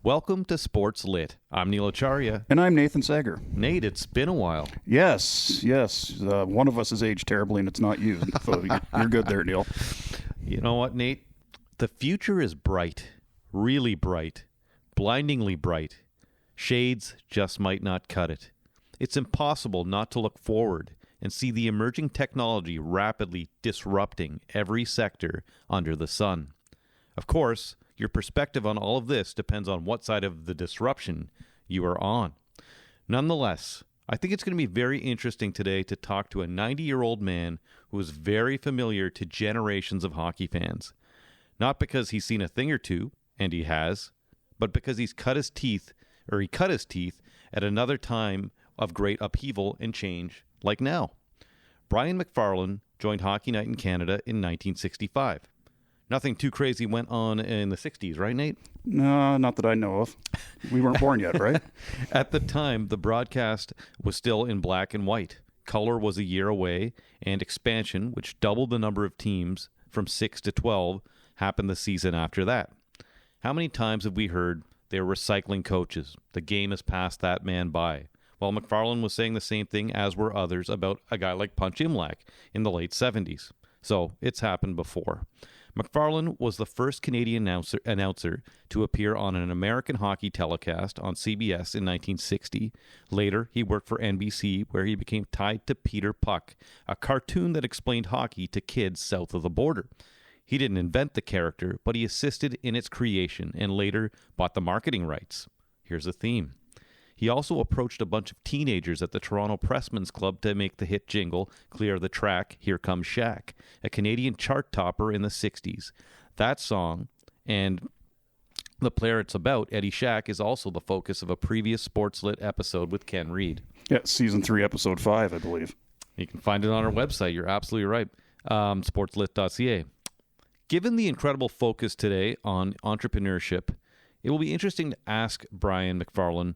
Welcome to SportsLit. I'm Neil Acharya. And I'm Nathan Sager. Nate, it's been a while. Yes. One of us has aged terribly, and it's not you. So you're good there, Neil. You know what, Nate? The future is bright, really bright, blindingly bright. Shades just might not cut it. It's impossible not to look forward and see the emerging technology rapidly disrupting every sector under the sun. Of course, your perspective on all of this depends on what side of the disruption you are on. Nonetheless, I think it's going to be very interesting today to talk to a 90-year-old man who is very familiar to generations of hockey fans. Not because he's seen a thing or two, and he has, but because he cut his teeth at another time of great upheaval and change, like now. Brian McFarlane joined Hockey Night in Canada in 1965. Nothing too crazy went on in the 60s, right, Nate? No, not that I know of. We weren't born yet, right? At the time, the broadcast was still in black and white. Color was a year away, and expansion, which doubled the number of teams from 6 to 12, happened the season after that. How many times have we heard they're recycling coaches? The game has passed that man by. Well, McFarlane was saying the same thing, as were others, about a guy like Punch Imlach in the late 70s. So it's happened before. McFarlane was the first Canadian announcer to appear on an American hockey telecast on CBS in 1960. Later, he worked for NBC, where he became tied to Peter Puck, a cartoon that explained hockey to kids south of the border. He didn't invent the character, but he assisted in its creation and later bought the marketing rights. Here's a theme. He also approached a bunch of teenagers at the Toronto Pressmen's Club to make the hit jingle, Clear the Track, Here Comes Shaq, a Canadian chart topper in the 60s. That song and the player it's about, Eddie Shack, is also the focus of a previous SportsLit episode with Ken Reed. Yeah, Season 3, Episode 5, I believe. You can find it on our website. You're absolutely right. SportsLit.ca. Given the incredible focus today on entrepreneurship, it will be interesting to ask Brian McFarlane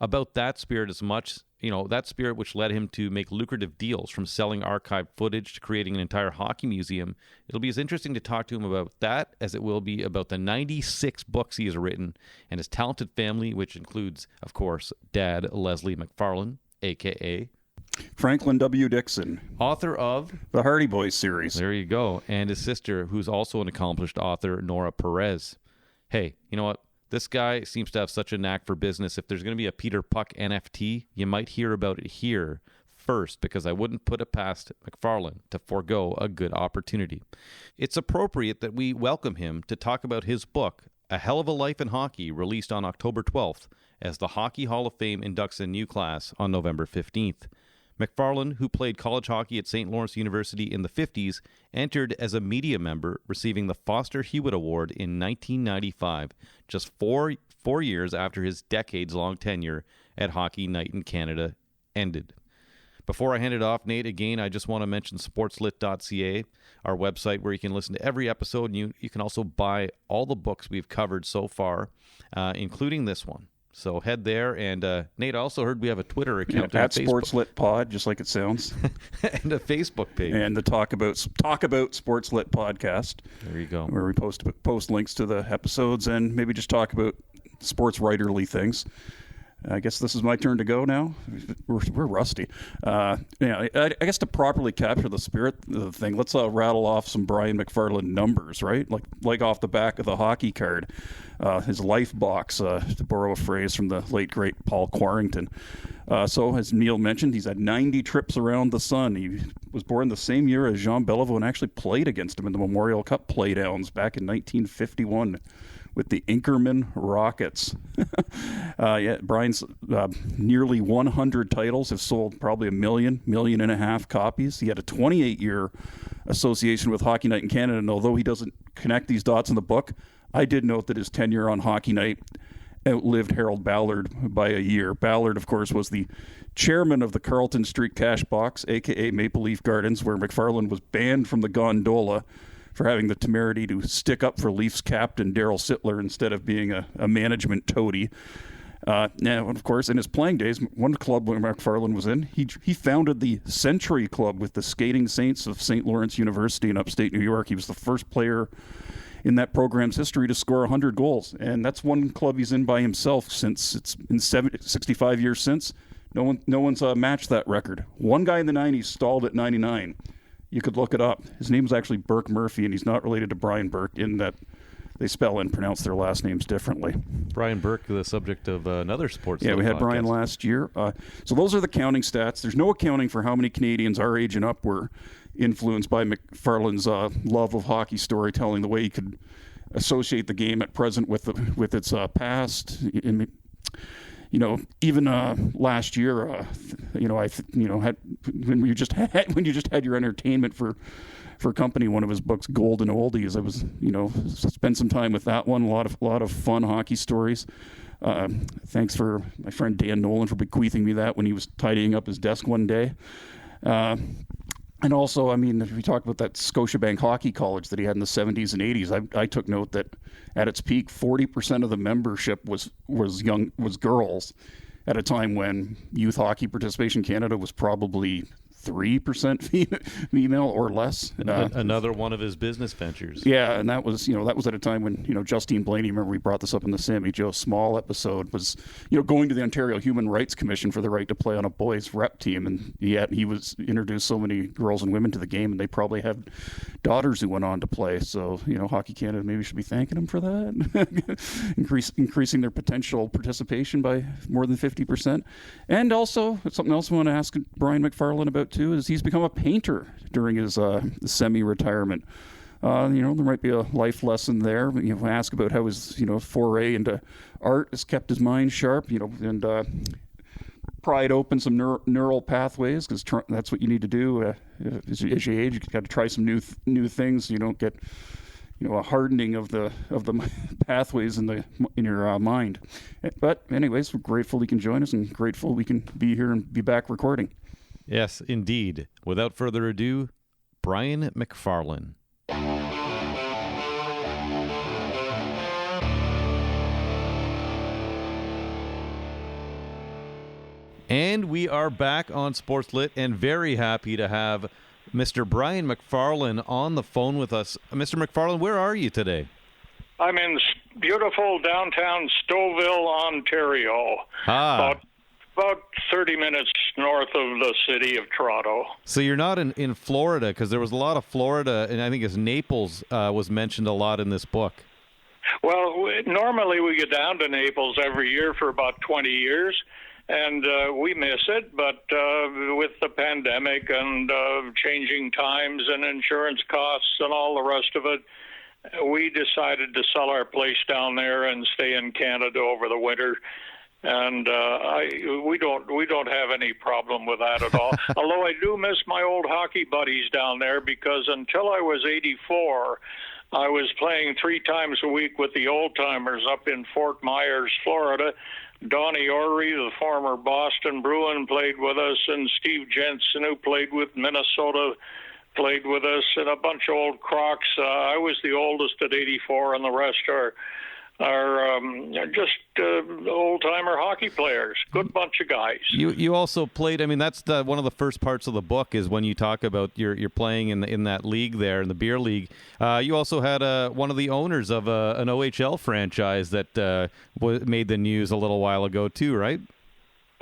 about that spirit as much, that spirit which led him to make lucrative deals, from selling archived footage to creating an entire hockey museum. It'll be as interesting to talk to him about that as it will be about the 96 books he has written and his talented family, which includes, of course, Dad Leslie McFarlane, a.k.a. Franklin W. Dixon, author of the Hardy Boys series. There you go. And his sister, who's also an accomplished author, Nora Perez. Hey, you know what? This guy seems to have such a knack for business. If there's going to be a Peter Puck NFT, you might hear about it here first, because I wouldn't put it past McFarlane to forego a good opportunity. It's appropriate that we welcome him to talk about his book, A Helluva Life in Hockey, released on October 12th, as the Hockey Hall of Fame inducts a new class on November 15th. McFarlane, who played college hockey at St. Lawrence University in the 50s, entered as a media member, receiving the Foster Hewitt Award in 1995, just four years after his decades-long tenure at Hockey Night in Canada ended. Before I hand it off, Nate, again, I just want to mention SportsLit.ca, our website where you can listen to every episode. And you can also buy all the books we've covered so far, including this one. So head there, and Nate, I also heard we have a Twitter account at SportsLit Pod, just like it sounds, and a Facebook page, and the Talk About SportsLit podcast. There you go, where we post links to the episodes and maybe just talk about sports writerly things. I guess this is my turn to go now. We're rusty. I guess to properly capture the spirit of the thing, let's rattle off some Brian McFarlane numbers, right? Like off the back of the hockey card. His life box, to borrow a phrase from the late, great Paul Quarrington. So, as Neil mentioned, he's had 90 trips around the sun. He was born the same year as Jean Beliveau and actually played against him in the Memorial Cup playdowns back in 1951. With the Inkerman Rockets. Brian's nearly 100 titles have sold probably 1.5 million copies. He had a 28-year association with Hockey Night in Canada, and although he doesn't connect these dots in the book, I did note that his tenure on Hockey Night outlived Harold Ballard by a year. Ballard, of course, was the chairman of the Carlton Street Cash Box, a.k.a. Maple Leaf Gardens, where McFarlane was banned from the gondola for having the temerity to stick up for Leafs captain Darryl Sittler instead of being a management toady. Now, of course, in his playing days, one club where McFarlane was in, he founded the Century Club with the Skating Saints of St. Lawrence University in upstate New York. He was the first player in that program's history to score 100 goals. And that's one club he's in by himself since it's been 65 years since. No one's matched that record. One guy in the 90s stalled at 99. You could look it up. His name is actually Burke Murphy, and he's not related to Brian Burke in that they spell and pronounce their last names differently. Brian Burke, the subject of another sports. Yeah, we had podcast. Brian last year. So those are the counting stats. There's no accounting for how many Canadians our age and up were influenced by McFarlane's love of hockey storytelling, the way he could associate the game at present with its past. Even last year, had when you just had your entertainment for company, one of his books, Golden Oldies. I was, spent some time with that one. A lot of fun hockey stories. Thanks for my friend Dan Nolan for bequeathing me that when he was tidying up his desk one day. And also, if we talk about that Scotiabank Hockey College that he had in the 70s and 80s, I took note that at its peak, 40% of the membership was girls, at a time when youth hockey participation in Canada was probably 3% female or less. Another one of his business ventures. Yeah, and that was at a time when Justine Blaney, remember we brought this up in the Sammy Joe Small episode, was going to the Ontario Human Rights Commission for the right to play on a boys rep team, and yet he was introduced so many girls and women to the game, and they probably had daughters who went on to play. So Hockey Canada maybe should be thanking him for that, increasing their potential participation by more than 50%. And also something else I want to ask Brian McFarlane about too is he's become a painter during his semi-retirement. There might be a life lesson there. Ask about how his foray into art has kept his mind sharp. And pried open some neural pathways, because that's what you need to do as you age. You've got to try some new things. So you don't get a hardening of the pathways in your mind. But anyways, we're grateful he can join us and grateful we can be here and be back recording. Yes, indeed. Without further ado, Brian McFarlane. And we are back on SportsLit and very happy to have Mr. Brian McFarlane on the phone with us. Mr. McFarlane, where are you today? I'm in beautiful downtown Stouffville, Ontario. About 30 minutes north of the city of Toronto. So you're not in Florida, because there was a lot of Florida, and I think it's Naples was mentioned a lot in this book. Well, normally we get down to Naples every year for about 20 years, and we miss it, but with the pandemic and changing times and insurance costs and all the rest of it, we decided to sell our place down there and stay in Canada over the winter. And we don't have any problem with that at all. Although I do miss my old hockey buddies down there, because until I was 84, I was playing 3 times a week with the old timers up in Fort Myers, Florida. Donnie Orey, the former Boston Bruin, played with us, and Steve Jensen, who played with Minnesota, played with us, and a bunch of old crocs. I was the oldest at 84, and the rest are just old-timer hockey players. Good bunch of guys. You also played, that's one of the first parts of the book is when you talk about you're playing in that league there, in the beer league. You also had one of the owners of an OHL franchise that made the news a little while ago too, right?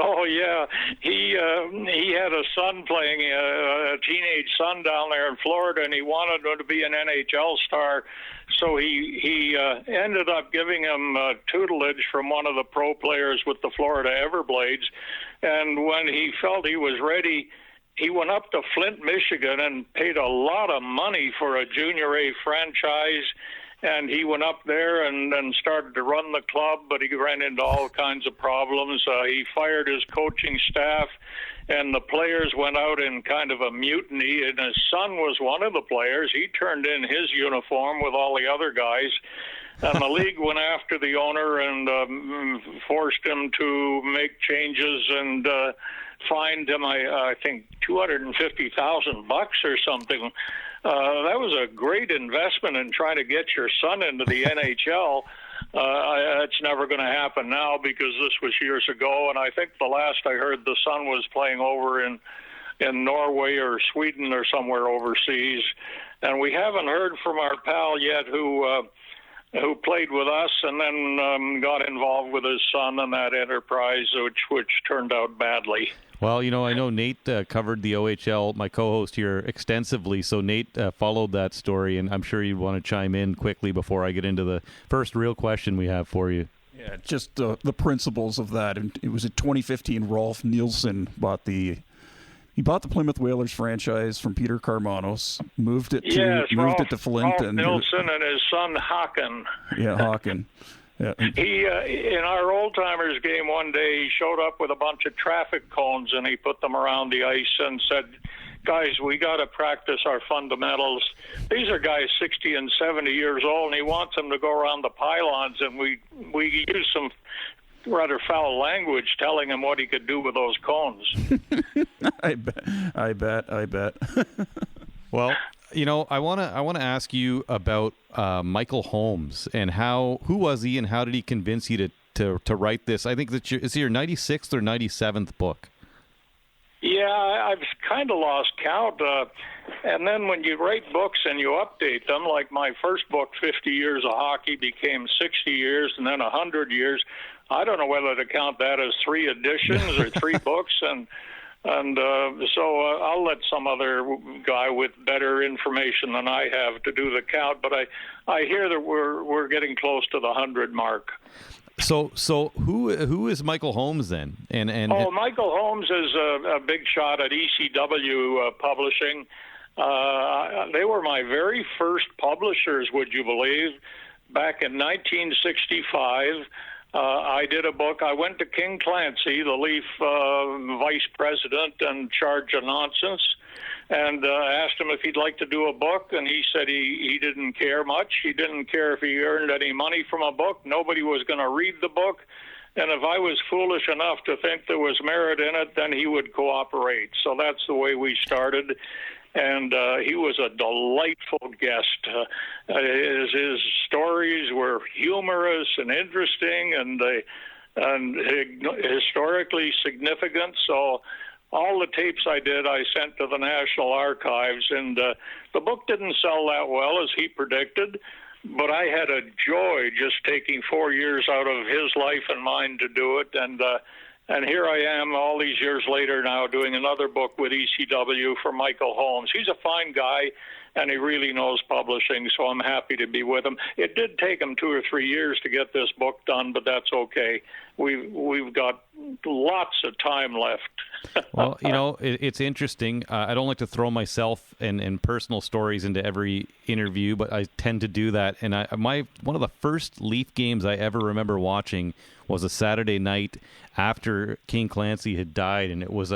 Oh yeah, he had a son playing, a teenage son down there in Florida, and he wanted him to be an NHL star. So he ended up giving him tutelage from one of the pro players with the Florida Everblades. And when he felt he was ready, he went up to Flint, Michigan, and paid a lot of money for a Junior A franchise. And he went up there and started to run the club, but he ran into all kinds of problems. He fired his coaching staff, and the players went out in kind of a mutiny, and his son was one of the players. He turned in his uniform with all the other guys, and the league went after the owner and forced him to make changes and fined him, I think, $250,000 or something. That was a great investment in trying to get your son into the NHL. It's never going to happen now because this was years ago, and I think the last I heard, the son was playing over in in Norway or Sweden or somewhere overseas. And we haven't heard from our pal yet who played with us and then got involved with his son in that enterprise, which turned out badly. Well, I know Nate covered the OHL, my co-host here, extensively. So Nate followed that story, and I'm sure you'd want to chime in quickly before I get into the first real question we have for you. Yeah, just the principles of that. And it was in 2015, Rolf Nielsen bought the Plymouth Whalers franchise from Peter Carmanos, moved it to Flint, Rolf and Nielsen and his son Håkan. Yeah, Håkan. Yeah. He in our old timers game one day, he showed up with a bunch of traffic cones and he put them around the ice and said, "Guys, we got to practice our fundamentals." These are guys 60 and 70 years old, and he wants them to go around the pylons, and we use some rather foul language telling him what he could do with those cones. I bet. Well, I want to ask you about Michael Holmes and who was he and how did he convince you to write this? I think that is your 96th or 97th book? Yeah, I've kind of lost count. And then when you write books and you update them, like my first book, 50 Years of Hockey, became 60 years and then 100 years. I don't know whether to count that as 3 editions or 3 books. And so I'll let some other guy with better information than I have to do the count. But I hear that we're getting close to the 100 mark. So who is Michael Holmes then? Michael Holmes is a big shot at ECW Publishing. They were my very first publishers, would you believe? Back in 1965, I did a book. I went to King Clancy, the Leaf vice president and charge of nonsense, and asked him if he'd like to do a book, and he said he didn't care much. He didn't care if he earned any money from a book. Nobody was going to read the book, and if I was foolish enough to think there was merit in it, then he would cooperate. So that's the way we started, and he was a delightful guest. His stories were humorous and interesting and historically significant, so all the tapes I did, I sent to the National Archives, and the book didn't sell that well, as he predicted, but I had a joy just taking 4 years out of his life and mine to do it, and here I am all these years later now doing another book with ECW for Michael Holmes. He's a fine guy, and he really knows publishing, so I'm happy to be with him. It did take him 2 or 3 years to get this book done, but that's okay. We've got lots of time left. Well, it's interesting. I don't like to throw myself and personal stories into every interview, but I tend to do that. And one of the first Leaf games I ever remember watching was a Saturday night after King Clancy had died, and it was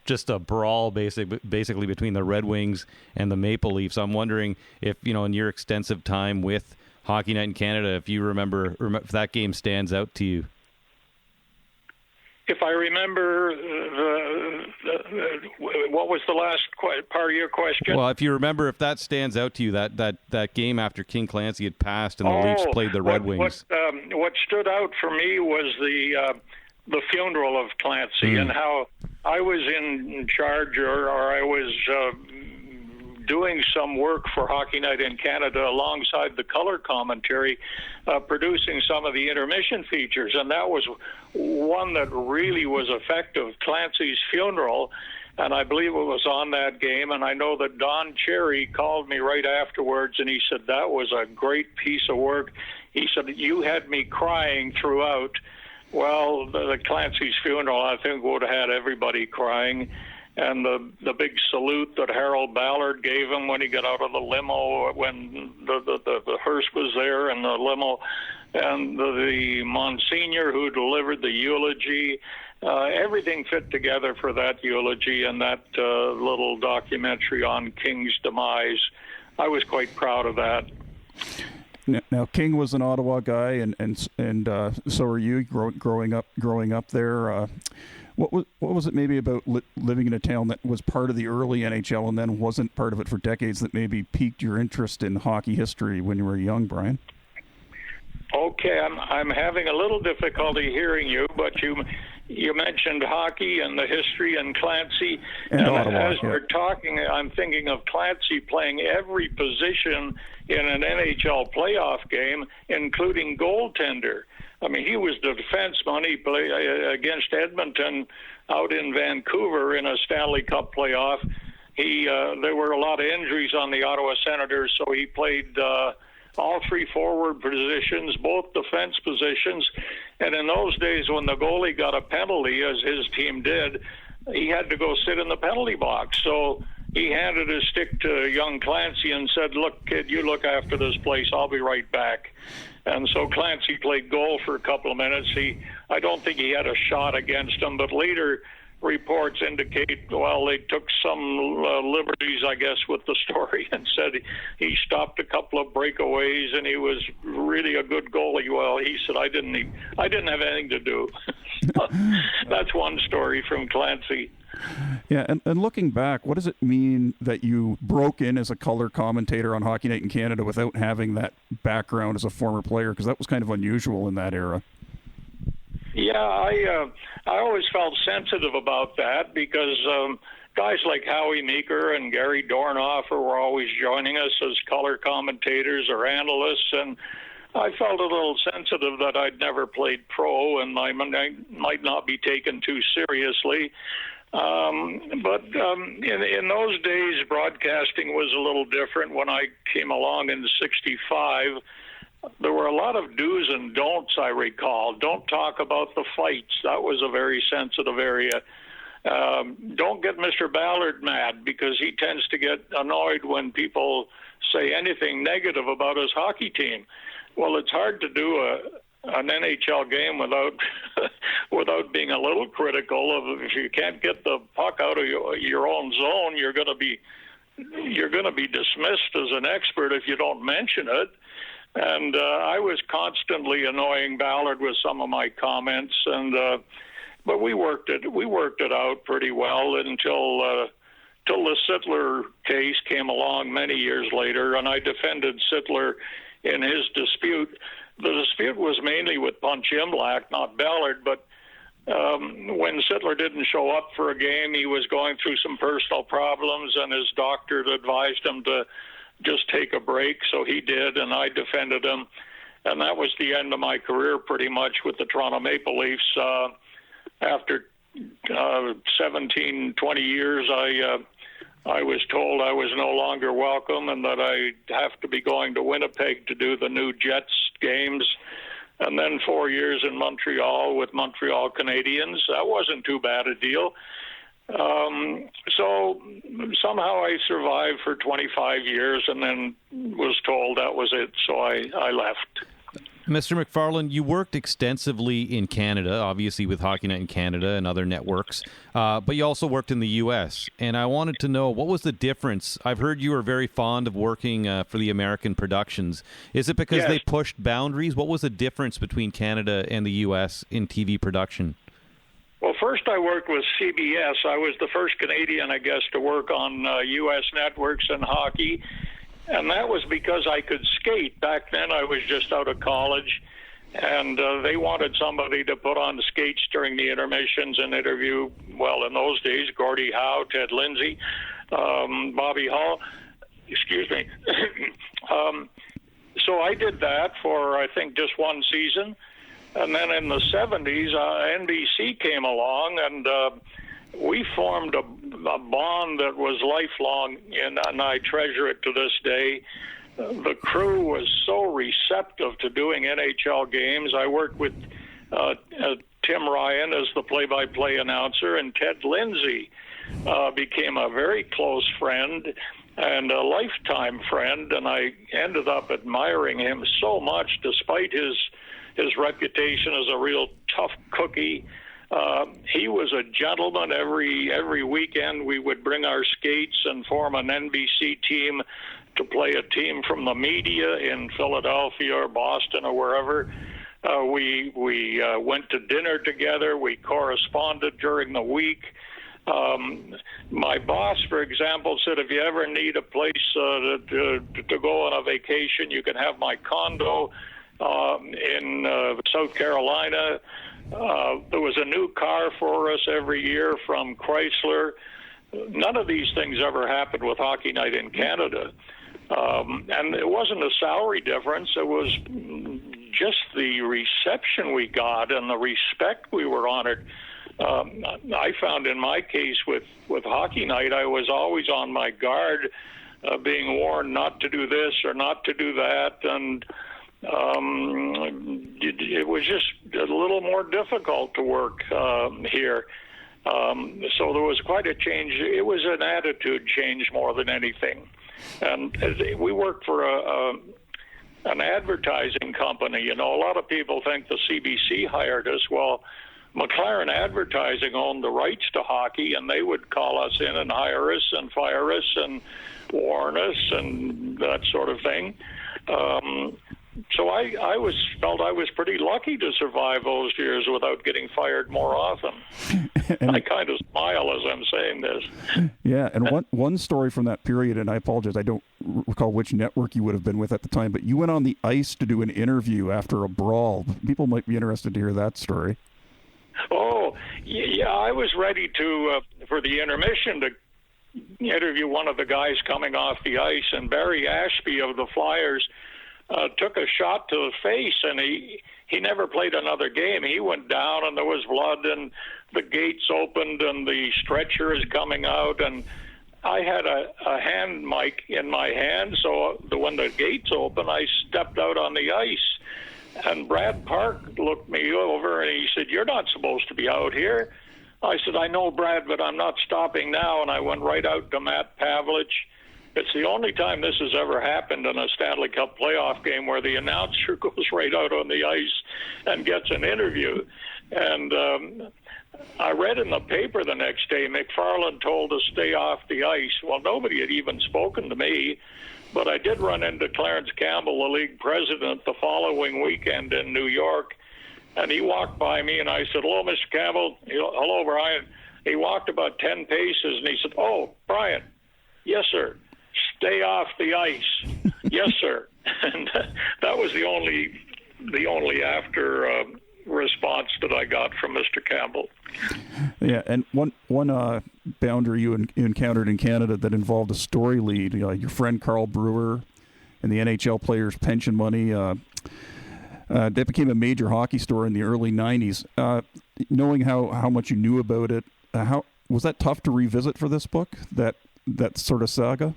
just a brawl basically between the Red Wings and the Maple Leafs. I'm wondering if, in your extensive time with Hockey Night in Canada, if you remember if that game stands out to you. If I remember, what was the last part of your question? Well, if you remember, if that stands out to you, that game after King Clancy had passed and the Leafs played the Red Wings. What stood out for me was the funeral of Clancy and how I was in charge, or I was doing some work for Hockey Night in Canada alongside the color commentary, producing some of the intermission features, and that was one that really was effective, Clancy's funeral, and I believe it was on that game, and I know that Don Cherry called me right afterwards, and he said, that was a great piece of work. He said, you had me crying throughout. Well, the Clancy's funeral, I think, would have had everybody crying. And the big salute that Harold Ballard gave him when he got out of the limo, when the hearse was there and the limo, and the Monsignor who delivered the eulogy, everything fit together for that eulogy and that little documentary on King's demise. I was quite proud of that. Now, King was an Ottawa guy, and so are you. Growing up there, what was it maybe about living in a town that was part of the early NHL and then wasn't part of it for decades that maybe piqued your interest in hockey history when you were young, Brian? Okay, I'm having a little difficulty hearing you, but you you mentioned hockey and the history and Clancy. And Ottawa, as we're talking, I'm thinking of Clancy playing every position in an NHL playoff game, including goaltender. I mean, he was the defenseman. He played against Edmonton out in Vancouver in a Stanley Cup playoff. There were a lot of injuries on the Ottawa Senators, so he played all three forward positions, both defense positions. And in those days, when the goalie got a penalty, as his team did, he had to go sit in the penalty box. So he handed his stick to young Clancy and said, "Look, kid, you look after this place. I'll be right back." And so Clancy played goal for a couple of minutes. I don't think he had a shot against him, but later reports indicate, well, they took some liberties, I guess, with the story and said he stopped a couple of breakaways and he was really a good goalie. Well, he said, I didn't have anything to do. That's one story from Clancy. Yeah, and looking back, what does it mean that you broke in as a color commentator on Hockey Night in Canada without having that background as a former player? Because that was kind of unusual in that era. Yeah, I always felt sensitive about that because guys like Howie Meeker and Gary Dornhofer were always joining us as color commentators or analysts, and I felt a little sensitive that I'd never played pro and I might not be taken too seriously. But in those days, broadcasting was a little different. When I came along in '65, there were a lot of do's and don'ts, I recall. Don't talk about the fights. That was a very sensitive area. Don't get Mr. Ballard mad because he tends to get annoyed when people say anything negative about his hockey team. Well, it's hard to do an NHL game without being a little critical of. If you can't get the puck out of your own zone, you're going to be dismissed as an expert if you don't mention it. And I was constantly annoying Ballard with some of my comments, but we worked it out pretty well until the Sittler case came along many years later, and I defended Sittler in his dispute. The dispute was mainly with Punch Imlach, not Ballard, but when Sittler didn't show up for a game, he was going through some personal problems, and his doctor advised him to just take a break, so he did, and I defended him. And that was the end of my career pretty much with the Toronto Maple Leafs. After 17, 20 years, I was told I was no longer welcome and that I'd have to be going to Winnipeg to do the new Jets games. And then 4 years in Montreal with Montreal Canadiens. That wasn't too bad a deal. So somehow I survived for 25 years and then was told that was it, so I left. Mr. McFarlane, you worked extensively in Canada, obviously with Hockey Night in Canada and other networks, but you also worked in the U.S., and I wanted to know, what was the difference? I've heard you were very fond of working for the American productions. Is it because they pushed boundaries? What was the difference between Canada and the U.S. in TV production? Well, first I worked with CBS. I was the first Canadian, I guess, to work on U.S. networks and hockey. And that was because I could skate. Back then I was just out of college, and they wanted somebody to put on the skates during the intermissions and interview, well, in those days, Gordie Howe, Ted Lindsay, Bobby Hull, excuse me. So I did that for, I think, just one season. And then in the 70s, NBC came along, and we formed a bond that was lifelong, and I treasure it to this day. The crew was so receptive to doing NHL games. I worked with Tim Ryan as the play-by-play announcer, and Ted Lindsay became a very close friend and a lifetime friend, and I ended up admiring him so much despite his reputation as a real tough cookie. He was a gentleman. Every weekend we would bring our skates and form an NBC team to play a team from the media in Philadelphia or Boston or wherever. We went to dinner together. We corresponded during the week. My boss, for example, said, if you ever need a place to go on a vacation, you can have my condo in South Carolina. There was a new car for us every year from Chrysler. None of these things ever happened with Hockey Night in Canada. And it wasn't a salary difference. It was just the reception we got and the respect we were honored. I found in my case with Hockey Night, I was always on my guard, being warned not to do this or not to do that. And it was just a little more difficult to work here. So there was quite a change. It was an attitude change more than anything. And we worked for an advertising company. You know, a lot of people think the CBC hired us. Well, McLaren Advertising owned the rights to hockey, and they would call us in and hire us and fire us and warn us and that sort of thing. So I felt I was pretty lucky to survive those years without getting fired more often. I kind of smile as I'm saying this. Yeah, and one story from that period, and I apologize, I don't recall which network you would have been with at the time, but you went on the ice to do an interview after a brawl. People might be interested to hear that story. Oh, yeah, I was ready to, for the intermission, to interview one of the guys coming off the ice, and Barry Ashby of the Flyers took a shot to the face, and he never played another game. He went down, and there was blood, and the gates opened, and the stretcher is coming out, and I had a hand mic in my hand, so when the gates opened, I stepped out on the ice, and Brad Park looked me over, and he said, "You're not supposed to be out here." I said, "I know, Brad, but I'm not stopping now," and I went right out to Matt Pavlich. It's the only time this has ever happened in a Stanley Cup playoff game where the announcer goes right out on the ice and gets an interview. And I read in the paper the next day, McFarlane told us to stay off the ice. Well, nobody had even spoken to me, but I did run into Clarence Campbell, the league president, the following weekend in New York, and he walked by me, and I said, "Hello, Mr. Campbell." "Hello, Brian." He walked about 10 paces, and he said, "Oh, Brian." "Yes, sir." "Stay off the ice." "Yes, sir." And that was the only after response that I got from Mr. Campbell. Yeah, and one boundary you encountered in Canada that involved a story lead, your friend Carl Brewer and the NHL players' pension money, that became a major hockey story in the early 90s. Knowing how much you knew about it, how was that tough to revisit for this book, that sort of saga?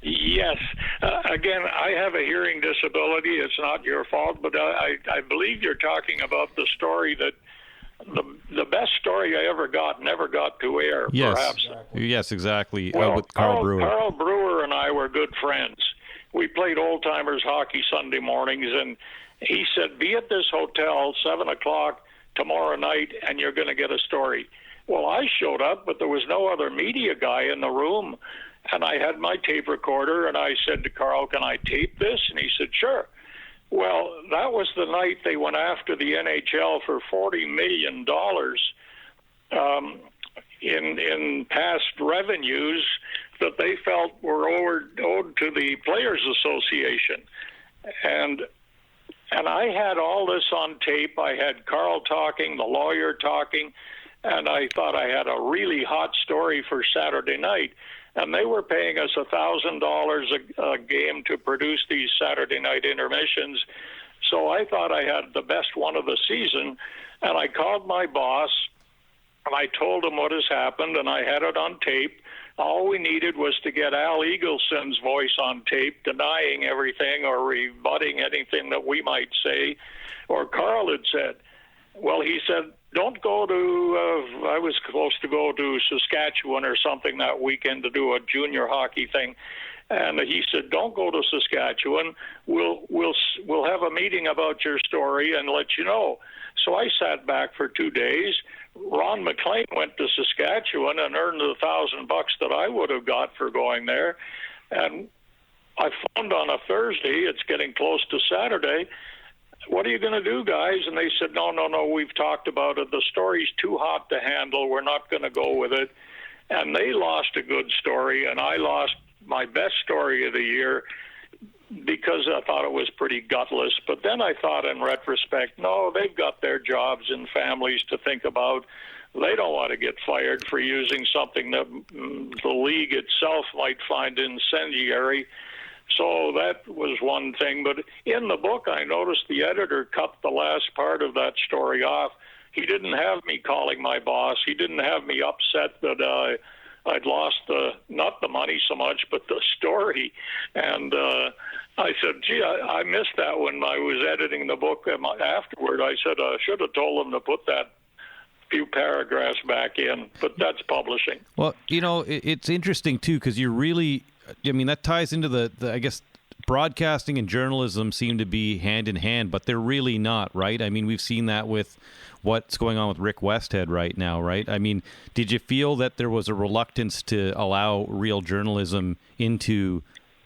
Yes. Again, I have a hearing disability. It's not your fault, but I believe you're talking about the story that the best story I ever got never got to air, yes. Perhaps. Yes, exactly. Well, With Carl Brewer. Carl Brewer and I were good friends. We played old-timers hockey Sunday mornings, and he said, "Be at this hotel 7 o'clock tomorrow night, and you're going to get a story." Well, I showed up, but there was no other media guy in the room. And I had my tape recorder, and I said to Carl, "Can I tape this?" And he said, "Sure." Well, that was the night they went after the NHL for $40 million in past revenues that they felt were owed to the Players Association. And I had all this on tape. I had Carl talking, the lawyer talking, and I thought I had a really hot story for Saturday night. And they were paying us $1,000 a game to produce these Saturday night intermissions. So I thought I had the best one of the season. And I called my boss, and I told him what has happened, and I had it on tape. All we needed was to get Al Eagleson's voice on tape, denying everything or rebutting anything that we might say, or Carl had said. Well, he said, "Don't go to, I was supposed to go to Saskatchewan or something that weekend to do a junior hockey thing. And he said, "Don't go to Saskatchewan. We'll have a meeting about your story and let you know." So I sat back for 2 days. Ron McLean went to Saskatchewan and earned the $1,000 that I would have got for going there. And I phoned on a Thursday. It's getting close to Saturday. "What are you going to do, guys?" And they said, no, we've talked about it. The story's too hot to handle. We're not going to go with it. And they lost a good story, and I lost my best story of the year. because I thought it was pretty gutless. But then I thought in retrospect, no, they've got their jobs and families to think about. They don't want to get fired for using something that the league itself might find incendiary. So that was one thing. But in the book, I noticed the editor cut the last part of that story off. He didn't have me calling my boss. He didn't have me upset that I'd lost not the money so much, but the story. And I said, gee, I missed that when I was editing the book afterward. I said, I should have told him to put that few paragraphs back in, but that's publishing. Well, it's interesting, too, because you're really, that ties into the I guess, broadcasting and journalism seem to be hand in hand, but they're really not, right? We've seen that with what's going on with Rick Westhead right now, right? Did you feel that there was a reluctance to allow real journalism into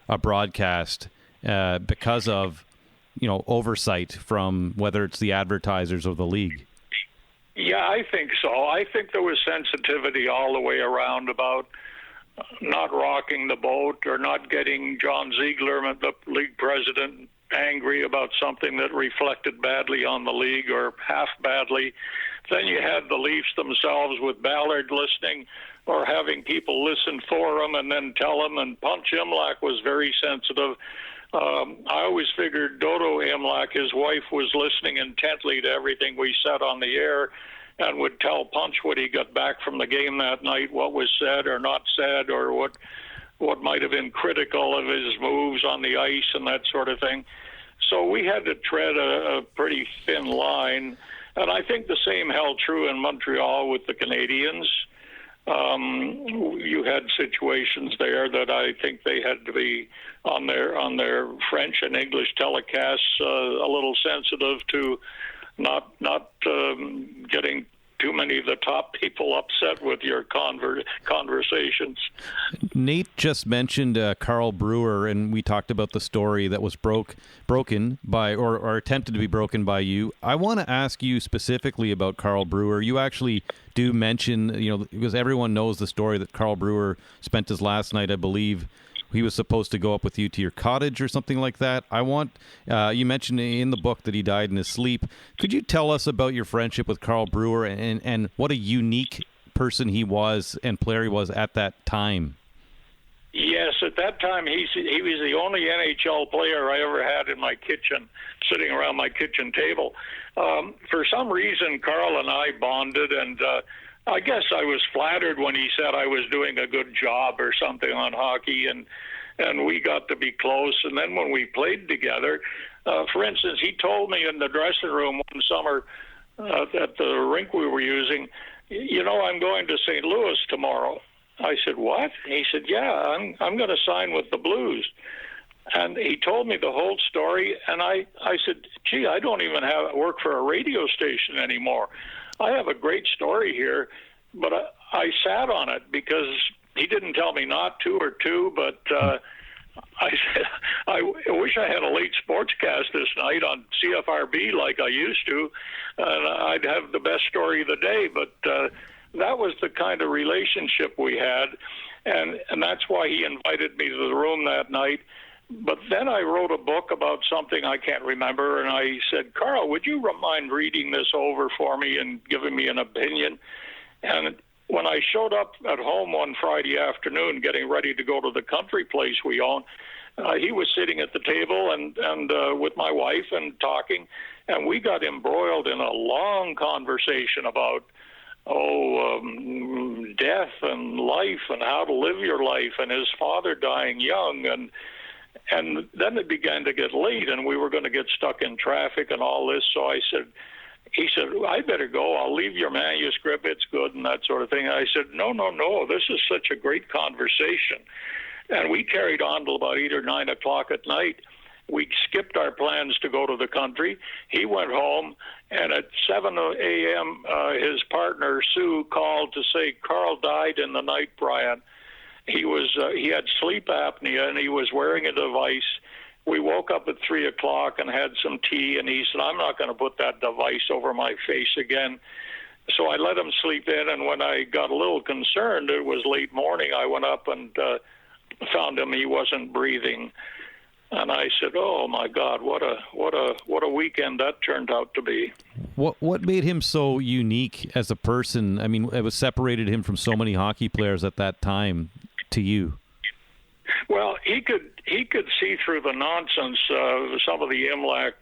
a broadcast because of, oversight from whether it's the advertisers or the league? Yeah, I think so. I think there was sensitivity all the way around about not rocking the boat or not getting John Ziegler, the league president, angry about something that reflected badly on the league or half badly. Then you had the Leafs themselves with Ballard listening or having people listen for him and then tell him. And Punch Imlach was very sensitive. I always figured Dodo Imlach, his wife, was listening intently to everything we said on the air and would tell Punch when he got back from the game that night what was said or not said or what might have been critical of his moves on the ice and that sort of thing. So we had to tread a pretty thin line. And I think the same held true in Montreal with the Canadians. You had situations there that I think they had to be on their French and English telecasts a little sensitive to not getting too many of the top people upset with your conversations. Nate just mentioned Carl Brewer, and we talked about the story that was broken by, or attempted to be broken by you. I want to ask you specifically about Carl Brewer. You actually do mention, because everyone knows the story that Carl Brewer spent his last night, I believe, he was supposed to go up with you to your cottage or something like that. You mentioned in the book that he died in his sleep. Could you tell us about your friendship with Carl Brewer and what a unique person he was and player he was at that time? Yes, at that time he was the only NHL player I ever had in my kitchen, sitting around my kitchen table. For some reason, Carl and I bonded, and I guess I was flattered when he said I was doing a good job or something on hockey, and we got to be close. And then when we played together, for instance, he told me in the dressing room one summer at the rink we were using, I'm going to St. Louis tomorrow. I said, what? He said, yeah, I'm going to sign with the Blues. And he told me the whole story, and I said, gee, I don't even work for a radio station anymore. I have a great story here, but I sat on it because he didn't tell me not to or to, but I said, I wish I had a late sportscast this night on CFRB like I used to, and I'd have the best story of the day, but that was the kind of relationship we had, and that's why he invited me to the room that night. But then I wrote a book about something I can't remember, and I said, Carl, would you mind reading this over for me and giving me an opinion? And when I showed up at home one Friday afternoon getting ready to go to the country place we own, he was sitting at the table and with my wife and talking, and we got embroiled in a long conversation about death and life and how to live your life and his father dying young, and then it began to get late, and we were going to get stuck in traffic and all this. So he said, I better go. I'll leave your manuscript. It's good and that sort of thing. I said, no. This is such a great conversation. And we carried on till about 8 or 9 o'clock at night. We skipped our plans to go to the country. He went home, and at 7 a.m., his partner, Sue, called to say, Carl died in the night, Brian. He had sleep apnea, and he was wearing a device. We woke up at 3 o'clock and had some tea, and he said, I'm not going to put that device over my face again. So I let him sleep in, and when I got a little concerned, it was late morning, I went up and found him. He wasn't breathing. And I said, "Oh my God, what a weekend that turned out to be." What made him so unique as a person? I mean, it was separated him from so many hockey players at that time. To you, well, he could see through the nonsense. Some of the Imlach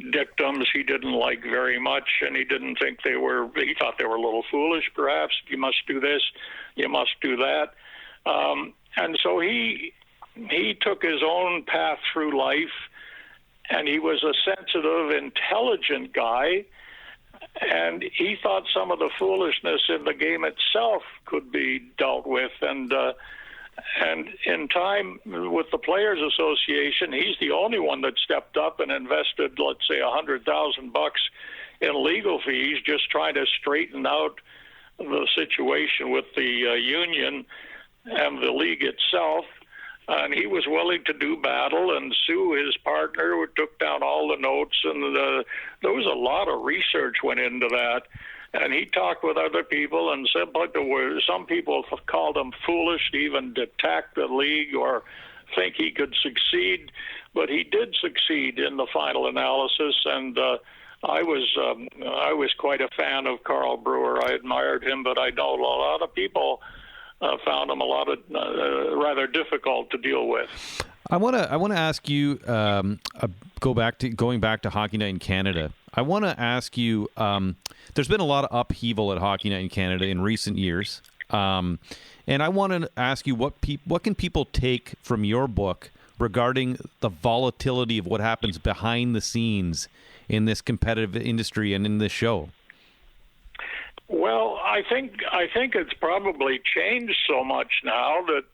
dictums he didn't like very much, and he didn't think they were. He thought they were a little foolish, perhaps. You must do this, you must do that, and so he took his own path through life, and he was a sensitive, intelligent guy, and he thought some of the foolishness in the game itself could be dealt with, and in time with the Players Association, he's the only one that stepped up and invested, let's say, $100,000 in legal fees, just trying to straighten out the situation with the union and the league itself. And he was willing to do battle, and Sue, his partner, took down all the notes, and there was a lot of research went into that. And he talked with other people, and said, but some people called him foolish to even attack the league or think he could succeed. But he did succeed in the final analysis, and I was quite a fan of Carl Brewer. I admired him, but I know a lot of people found him rather difficult to deal with. I want to ask you going back to Hockey Night in Canada. I want to ask you. There's been a lot of upheaval at Hockey Night in Canada in recent years, and I want to ask you what can people take from your book regarding the volatility of what happens behind the scenes in this competitive industry and in this show. Well, I think it's probably changed so much now that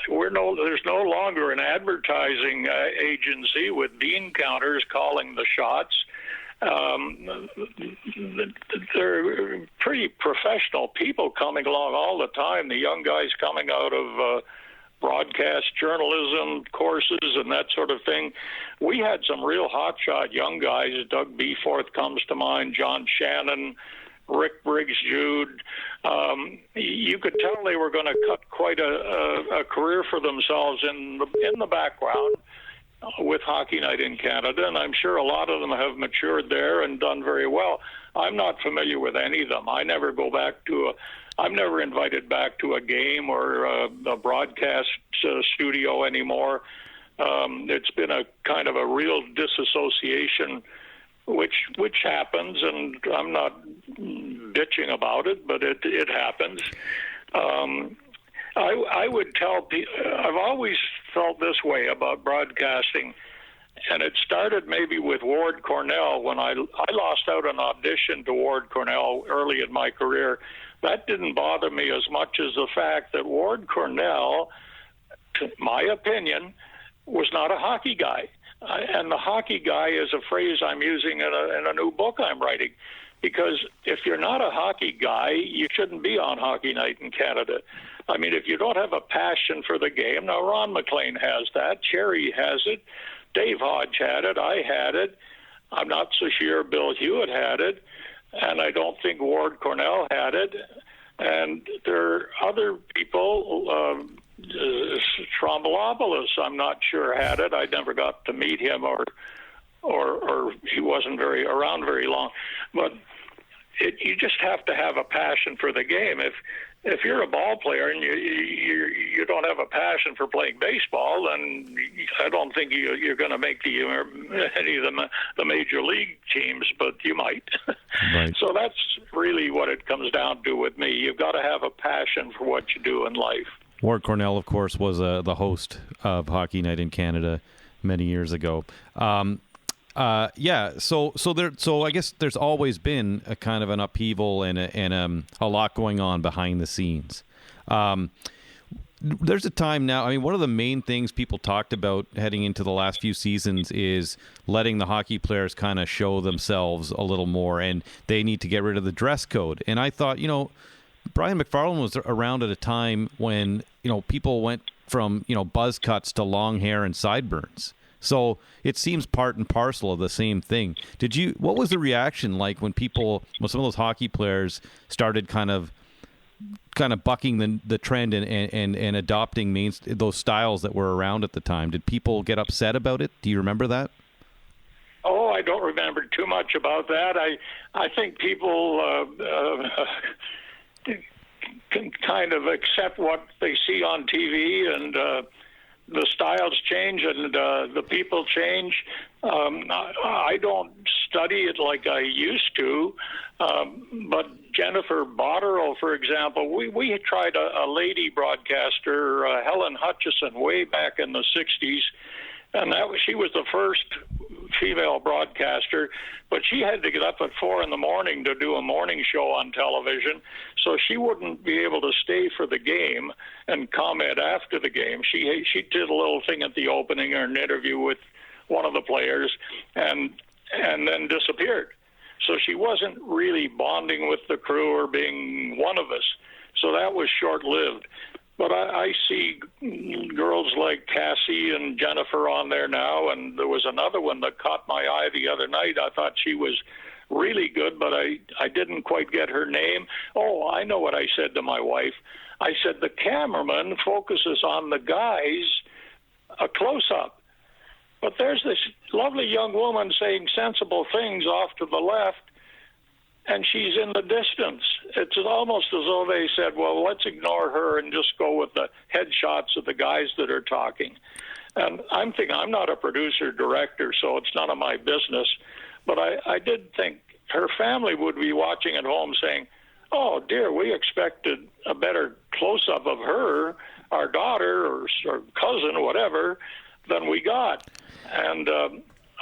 there's no longer an advertising agency with bean counters calling the shots. They're pretty professional people coming along all the time. The young guys coming out of broadcast journalism courses and that sort of thing. We had some real hotshot young guys. Doug Beforth comes to mind, John Shannon, Rick Briggs-Jude. You could tell they were going to cut quite a career for themselves in the background with Hockey Night in Canada, and I'm sure a lot of them have matured there and done very well. I'm not familiar with any of them. I'm never invited back to a game or a broadcast studio anymore. It's been a kind of a real disassociation, which happens, and I'm not bitching about it, but it happens. I would tell people, I've always felt this way about broadcasting, and it started maybe with Ward Cornell when I lost out an audition to Ward Cornell early in my career. That didn't bother me as much as the fact that Ward Cornell, to my opinion, was not a hockey guy. And the hockey guy is a phrase I'm using in a new book I'm writing. Because if you're not a hockey guy, you shouldn't be on Hockey Night in Canada. I mean, if you don't have a passion for the game, now Ron McLean has that, Cherry has it, Dave Hodge had it, I had it. I'm not so sure Bill Hewitt had it, and I don't think Ward Cornell had it. And there are other people, Trombolopoulos, I'm not sure had it. I never got to meet him, or he wasn't around very long. But you just have to have a passion for the game. If you're a ball player and you don't have a passion for playing baseball, then I don't think you're going to make any of the major league teams, but you might. Right. So that's really what it comes down to with me. You've got to have a passion for what you do in life. Ward Cornell, of course, was the host of Hockey Night in Canada many years ago. So I guess there's always been a kind of an upheaval and a lot going on behind the scenes. There's a time now. I mean, one of the main things people talked about heading into the last few seasons is letting the hockey players kind of show themselves a little more, and they need to get rid of the dress code. And I thought, Brian McFarlane was around at a time when people went from buzz cuts to long hair and sideburns. So it seems part and parcel of the same thing. What was the reaction like when some of those hockey players started kind of kind of bucking the trend and adopting those styles that were around at the time. Did people get upset about it? Do you remember that? Oh, I don't remember too much about that. I think people can kind of accept what they see on TV, and the styles change and the people change. I don't study it like I used to, but Jennifer Botterill, for example, we tried a lady broadcaster, Helen Hutchison, way back in the 60s, and she was the first female broadcaster, but she had to get up at 4 a.m. to do a morning show on television, so she wouldn't be able to stay for the game and comment after the game. She did a little thing at the opening or an interview with one of the players and then disappeared. So she wasn't really bonding with the crew or being one of us. So that was short-lived. But I see girls like Cassie and Jennifer on there now, and there was another one that caught my eye the other night. I thought she was really good, but I didn't quite get her name. Oh, I know what I said to my wife. I said, the cameraman focuses on the guys, a close-up. But there's this lovely young woman saying sensible things off to the left, and she's in the distance. It's almost as though they said, well, let's ignore her and just go with the headshots of the guys that are talking. And I'm thinking, I'm not a producer-director, so it's none of my business. But I did think her family would be watching at home saying, oh, dear, we expected a better close-up of her, our daughter or cousin, whatever, than we got. And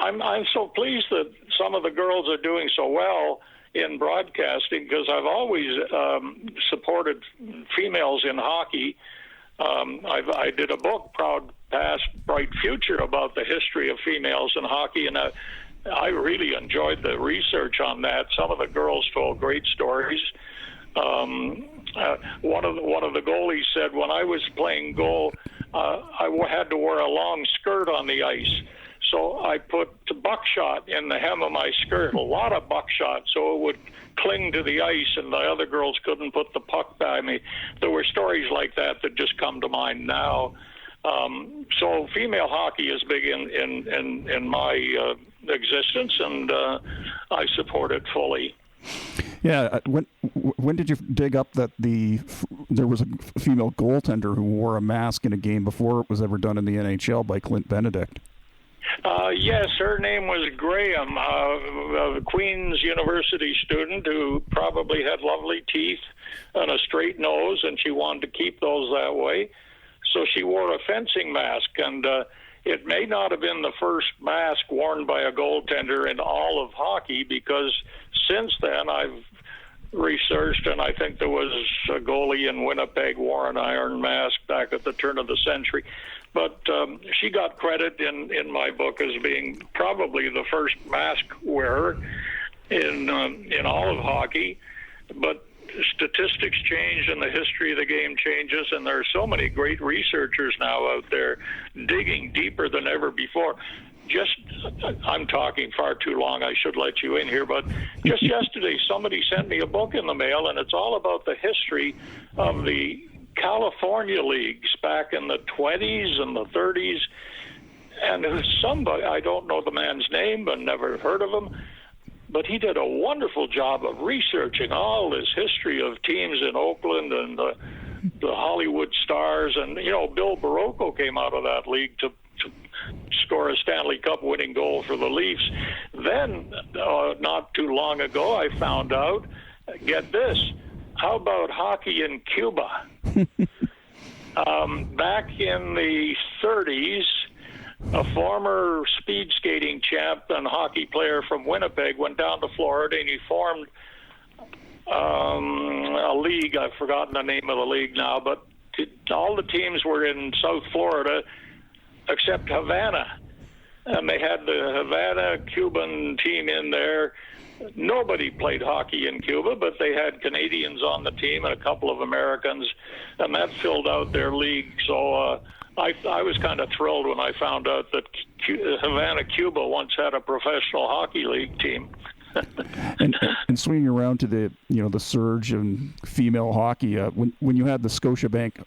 I'm so pleased that some of the girls are doing so well in broadcasting, because I've always supported females in hockey. I did a book, Proud Past, Bright Future, about the history of females in hockey, and I really enjoyed the research on that. Some of the girls told great stories. One of the goalies said, when I was playing goal, I had to wear a long skirt on the ice. So I put buckshot in the hem of my skirt, a lot of buckshot, so it would cling to the ice and the other girls couldn't put the puck by me. There were stories like that just come to mind now. So female hockey is big in my existence, and I support it fully. Yeah, when did you dig up that there was a female goaltender who wore a mask in a game before it was ever done in the NHL by Clint Benedict? Yes, her name was Graham, a Queen's University student who probably had lovely teeth and a straight nose, and she wanted to keep those that way. So she wore a fencing mask, and it may not have been the first mask worn by a goaltender in all of hockey, because since then I've researched, and I think there was a goalie in Winnipeg wore an iron mask back at the turn of the century. But she got credit in my book as being probably the first mask wearer in all of hockey. But statistics change and the history of the game changes, and there are so many great researchers now out there digging deeper than ever before. I'm talking far too long. I should let you in here. But just yesterday, somebody sent me a book in the mail, and it's all about the history of the California leagues back in the 20s and the 30s. And it was somebody, I don't know the man's name, but never heard of him, but he did a wonderful job of researching all this history of teams in Oakland and the Hollywood Stars. And, Bill Barocco came out of that league to score a Stanley Cup winning goal for the Leafs. Then, not too long ago, I found out, get this, how about hockey in Cuba? Back in the 30s, a former speed skating champ and hockey player from Winnipeg went down to Florida, and he formed a league. I've forgotten the name of the league now, but all the teams were in South Florida except Havana. And they had the Havana Cuban team in there. Nobody played hockey in Cuba, but they had Canadians on the team and a couple of Americans, and that filled out their league. So I was kind of thrilled when I found out that Havana, Cuba once had a professional hockey league team. And swinging around to the the surge in female hockey, when you had the Scotiabank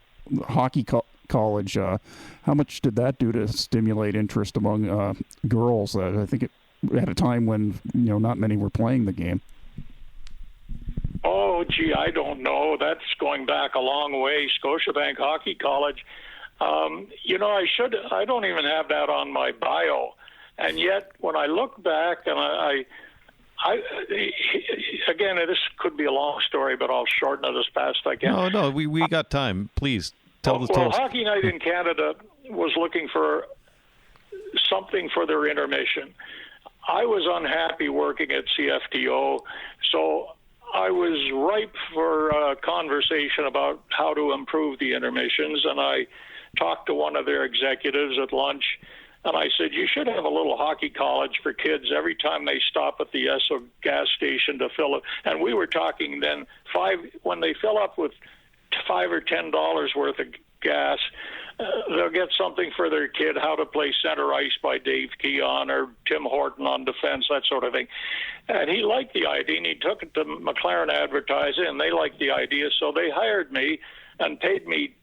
hockey college, how much did that do to stimulate interest among girls? I think at a time when not many were playing the game. Oh, gee, I don't know. That's going back a long way. Scotiabank Hockey College. I don't even have that on my bio. And yet, when I look back, and I again, this could be a long story, but I'll shorten it as fast as I can. No, we got time. Please tell the story. Hockey Night in Canada was looking for something for their intermission. I was unhappy working at CFTO, so I was ripe for a conversation about how to improve the intermissions, and I talked to one of their executives at lunch, and I said, you should have a little hockey college for kids every time they stop at the Esso gas station to fill it. And we were talking then, when they fill up with $5 or $10 worth of gas, they'll get something for their kid, how to play center ice by Dave Keon or Tim Horton on defense, that sort of thing. And he liked the idea, and he took it to McFarlane Advertising, and they liked the idea, so they hired me and paid me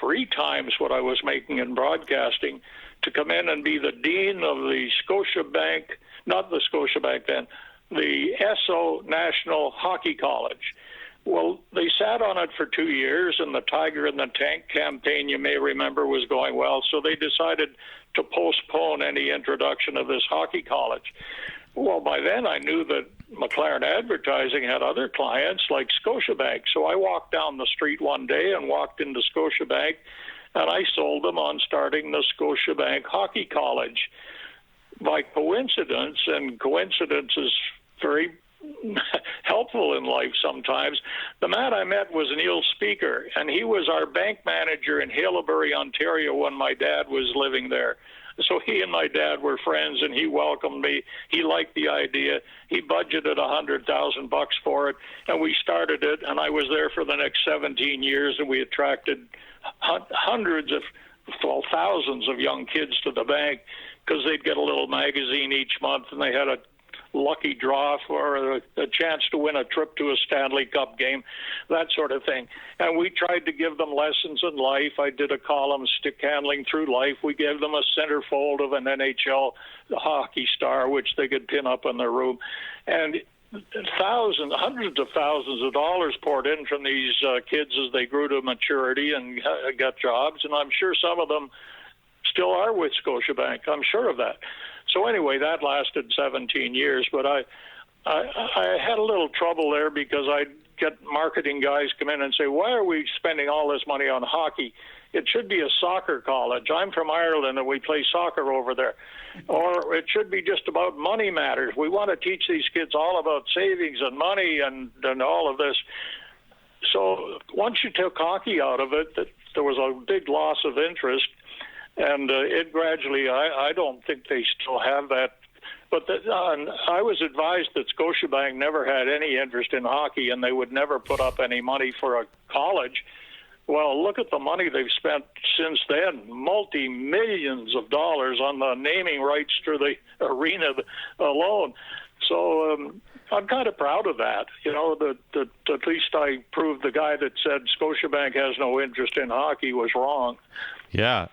3 times what I was making in broadcasting to come in and be the dean of the Scotiabank, not the Scotiabank then, the Esso National Hockey College. Well, they sat on it for 2 years, and the Tiger in the Tank campaign, you may remember, was going well, so they decided to postpone any introduction of this hockey college. Well, by then I knew that McFarlane Advertising had other clients like Scotiabank, so I walked down the street one day and walked into Scotiabank, and I sold them on starting the Scotiabank Hockey College. By coincidence, and coincidence is very helpful in life sometimes, the man I met was Neil Speaker, and he was our bank manager in Haileybury, Ontario when my dad was living there. So he and my dad were friends, and he welcomed me. He liked the idea. He budgeted $100,000 for it, and we started it, and I was there for the next 17 years, and we attracted thousands of young kids to the bank because they'd get a little magazine each month, and they had a lucky draw for a chance to win a trip to a Stanley Cup game, that sort of thing. And we tried to give them lessons in life. I did a column, Stick Handling Through Life. We gave them a centerfold of an NHL hockey star, which they could pin up in their room. And hundreds of thousands of dollars poured in from these kids as they grew to maturity and got jobs. And I'm sure some of them still are with Scotiabank. I'm sure of that. So anyway, that lasted 17 years, but I had a little trouble there because I'd get marketing guys come in and say, why are we spending all this money on hockey? It should be a soccer college. I'm from Ireland and we play soccer over there. Or it should be just about money matters. We want to teach these kids all about savings and money and all of this. So once you took hockey out of it, there was a big loss of interest. And it gradually, I don't think they still have that. But I was advised that Scotiabank never had any interest in hockey, and they would never put up any money for a college. Well, look at the money they've spent since then, multi-millions of dollars on the naming rights to the arena alone. So I'm kind of proud of that, that at least I proved the guy that said Scotiabank has no interest in hockey was wrong. Yeah.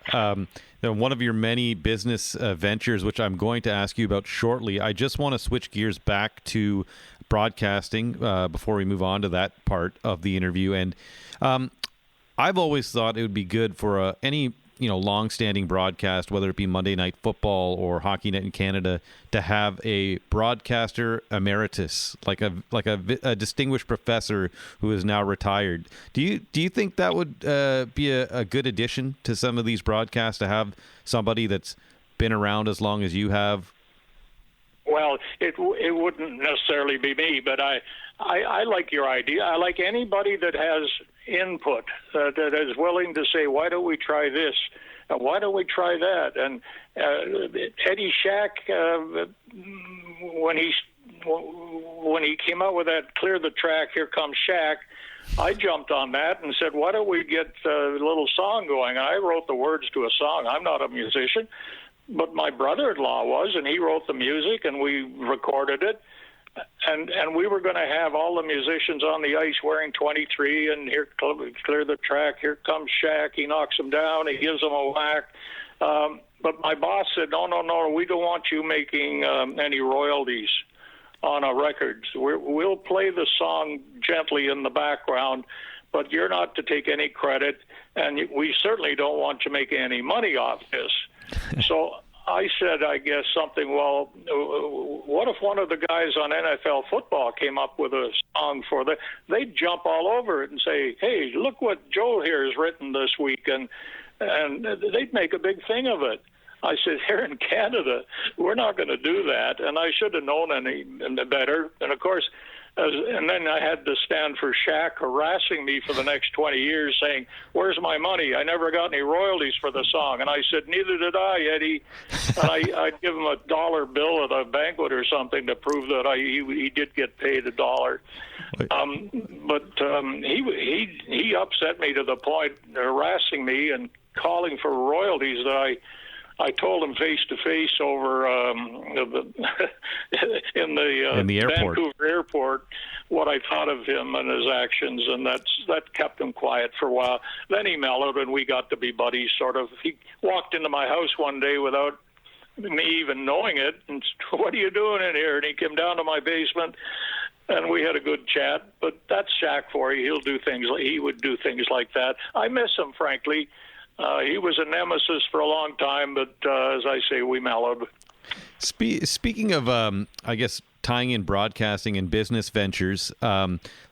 One of your many business ventures, which I'm going to ask you about shortly, I just want to switch gears back to broadcasting before we move on to that part of the interview. And I've always thought it would be good for any long-standing broadcast, whether it be Monday Night Football or Hockey Night in Canada, to have a broadcaster emeritus, like a distinguished professor who is now retired. Do you think that would be a good addition to some of these broadcasts, to have somebody that's been around as long as you have? Well, it wouldn't necessarily be me, but I like your idea. I like anybody that has input, that is willing to say, why don't we try this? And why don't we try that? And Eddie Shack, when he came out with that Clear the Track, Here Comes Shack, I jumped on that and said, why don't we get a little song going? And I wrote the words to a song. I'm not a musician, but my brother-in-law was, and he wrote the music, and we recorded it. and we were going to have all the musicians on the ice wearing 23, and here clear the track. Here comes Shaq. He knocks them down. He gives them a whack. But my boss said, no, we don't want you making any royalties on our records. We'll play the song gently in the background, but you're not to take any credit, and we certainly don't want you making any money off this. So I said, I guess, something, well, what if one of the guys on NFL football came up with a song for the... They'd jump all over it and say, hey, look what Joe here has written this week, and they'd make a big thing of it. I said, here in Canada, we're not going to do that, and I should have known any better. And, of course, and then I had to stand for Shaq harassing me for the next 20 years saying, where's my money? I never got any royalties for the song. And I said, neither did I, Eddie. And I'd give him $1 bill at a banquet or something to prove that he did get paid $1. But he upset me to the point harassing me and calling for royalties that I told him face to face over in the airport. Vancouver airport what I thought of him and his actions, and that kept him quiet for a while. Then he mellowed, and we got to be buddies, sort of. He walked into my house one day without me even knowing it, and said, what are you doing in here? And he came down to my basement, and we had a good chat. But that's Shaq for you. He would do things like that. I miss him, frankly. He was a nemesis for a long time, but as I say, we mellowed. Speaking of, I guess, tying in broadcasting and business ventures,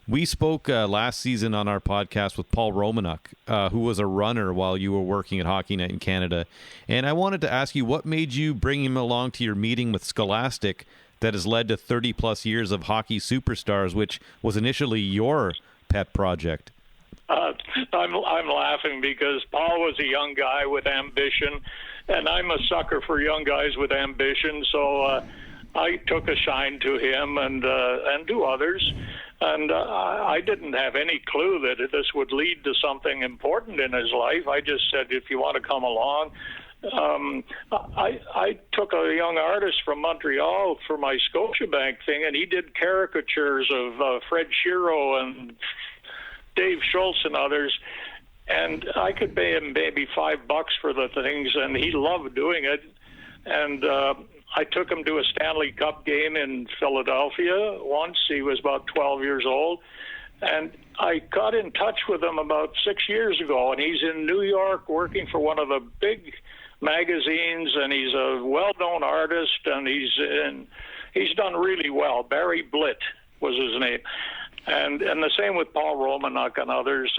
we spoke last season on our podcast with Paul Romanuk, who was a runner while you were working at Hockey Night in Canada. And I wanted to ask you, what made you bring him along to your meeting with Scholastic that has led to 30-plus years of hockey superstars, which was initially your pet project? I'm laughing because Paul was a young guy with ambition, and I'm a sucker for young guys with ambition. So I took a shine to him and to others, and I didn't have any clue that this would lead to something important in his life. I just said, if you want to come along. I took a young artist from Montreal for my Scotiabank thing, and he did caricatures of Fred Shiro and Dave Schultz and others, and I could pay him maybe $5 for the things, and he loved doing it. And I took him to a Stanley Cup game in Philadelphia once. He was about 12 years old, and I got in touch with him about 6 years ago, and he's in New York working for one of the big magazines, and he's a well-known artist, and he's done really well. Barry Blitt was his name. And the same with Paul Romanuk and others.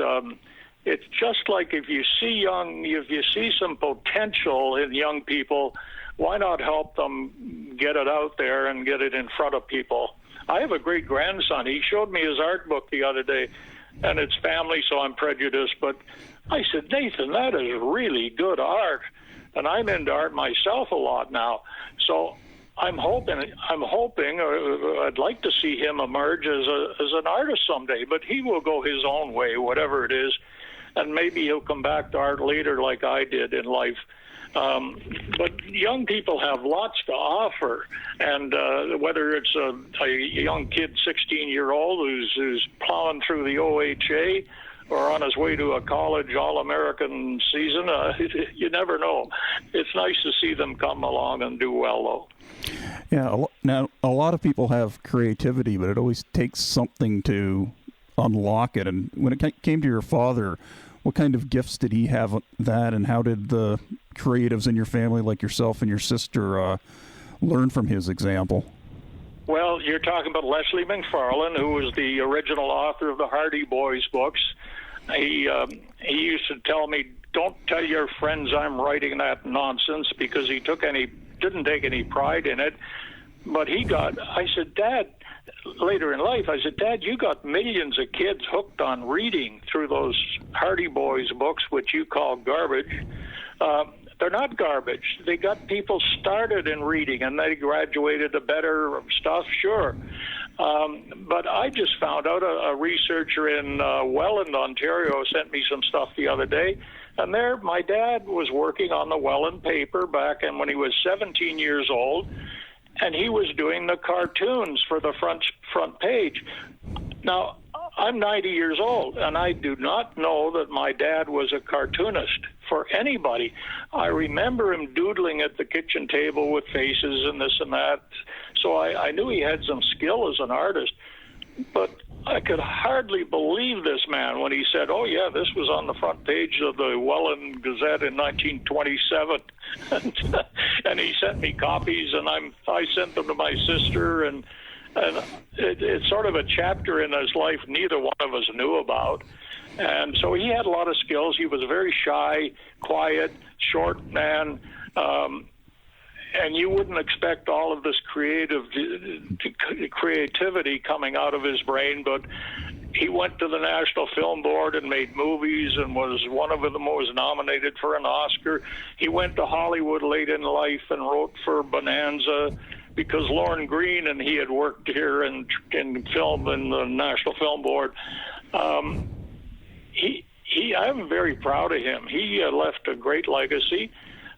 It's just like if you see some potential in young people, why not help them get it out there and get it in front of people? I have a great grandson. He showed me his art book the other day, and it's family, so I'm prejudiced. But I said, Nathan, that is really good art, and I'm into art myself a lot now. So I'm hoping, or I'd like to see him emerge as an artist someday, but he will go his own way, whatever it is, and maybe he'll come back to art later like I did in life. But young people have lots to offer, and whether it's a young kid, 16-year-old, who's plowing through the OHA, or on his way to a college All-American season, you never know. It's nice to see them come along and do well, though. Yeah, now a lot of people have creativity, but it always takes something to unlock it. And when it came to your father, what kind of gifts did he have that, and how did the creatives in your family, like yourself and your sister, learn from his example? Well, you're talking about Leslie McFarlane, who was the original author of the Hardy Boys books. He used to tell me, don't tell your friends I'm writing that nonsense, because he didn't take any pride in it. But I said, Dad, later in life, I said, Dad, you got millions of kids hooked on reading through those Hardy Boys books, which you call garbage. They're not garbage. They got people started in reading, and they graduated to better stuff, sure. But I just found out a researcher in Welland, Ontario, sent me some stuff the other day. And there, my dad was working on the Welland paper back when he was 17 years old. and he was doing the cartoons for the front page. Now, I'm 90 years old, and I do not know that my dad was a cartoonist for anybody. I remember him doodling at the kitchen table with faces and this and that, so I knew he had some skill as an artist. But I could hardly believe this man when he said, "Oh yeah, this was on the front page of the Welland Gazette in 1927," and he sent me copies, and I sent them to my sister, and it's sort of a chapter in his life neither one of us knew about. And so he had a lot of skills. He was a very shy, quiet, short man. And you wouldn't expect all of this creativity coming out of his brain, but he went to the National Film Board and made movies and was one of them was nominated for an Oscar. He went to Hollywood late in life and wrote for Bonanza because Lorne Greene and he had worked here in film in the National Film Board. I'm very proud of him. He left a great legacy,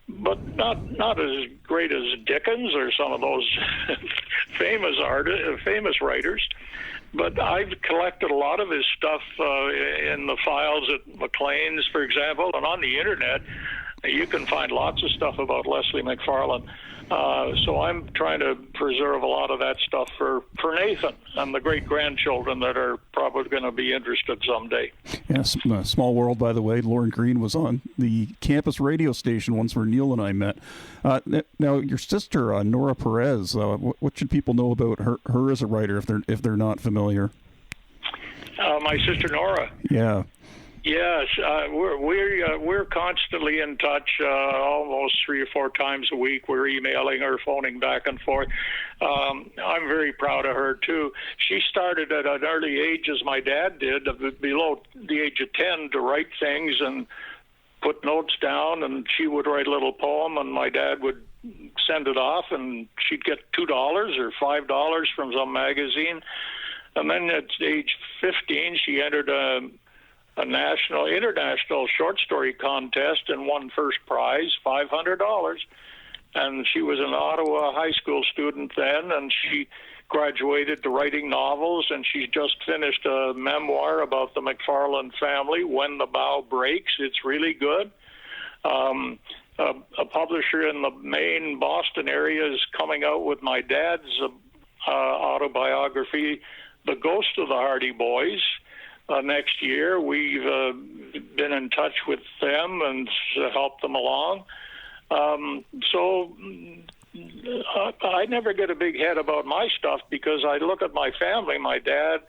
but not as great as Dickens or some of those famous writers. But I've collected a lot of his stuff in the files at Maclean's, for example, and on the internet. You can find lots of stuff about Leslie McFarlane. So I'm trying to preserve a lot of that stuff for Nathan and the great-grandchildren that are probably going to be interested someday. Yes, small world, by the way. Lorne Greene was on the campus radio station once where Neil and I met. Now, your sister, Nora Perez, what should people know about her as a writer if they're not familiar? My sister Nora. Yeah. Yes, we're constantly in touch, almost 3 or 4 times a week. We're emailing her, phoning back and forth. I'm very proud of her too. She started at an early age, as my dad did, below the age of 10, to write things and put notes down. And she would write a little poem, and my dad would send it off, and she'd get $2 or $5 from some magazine. And then at age 15, she entered a international short story contest and won first prize, $500. And she was an Ottawa high school student then, and she graduated to writing novels, and she's just finished a memoir about the McFarlane family, When the Bow Breaks. It's really good. A publisher in the Maine, Boston area is coming out with my dad's autobiography, The Ghost of the Hardy Boys. Next year. We've been in touch with them and helped them along. So I never get a big head about my stuff because I look at my family, my dad,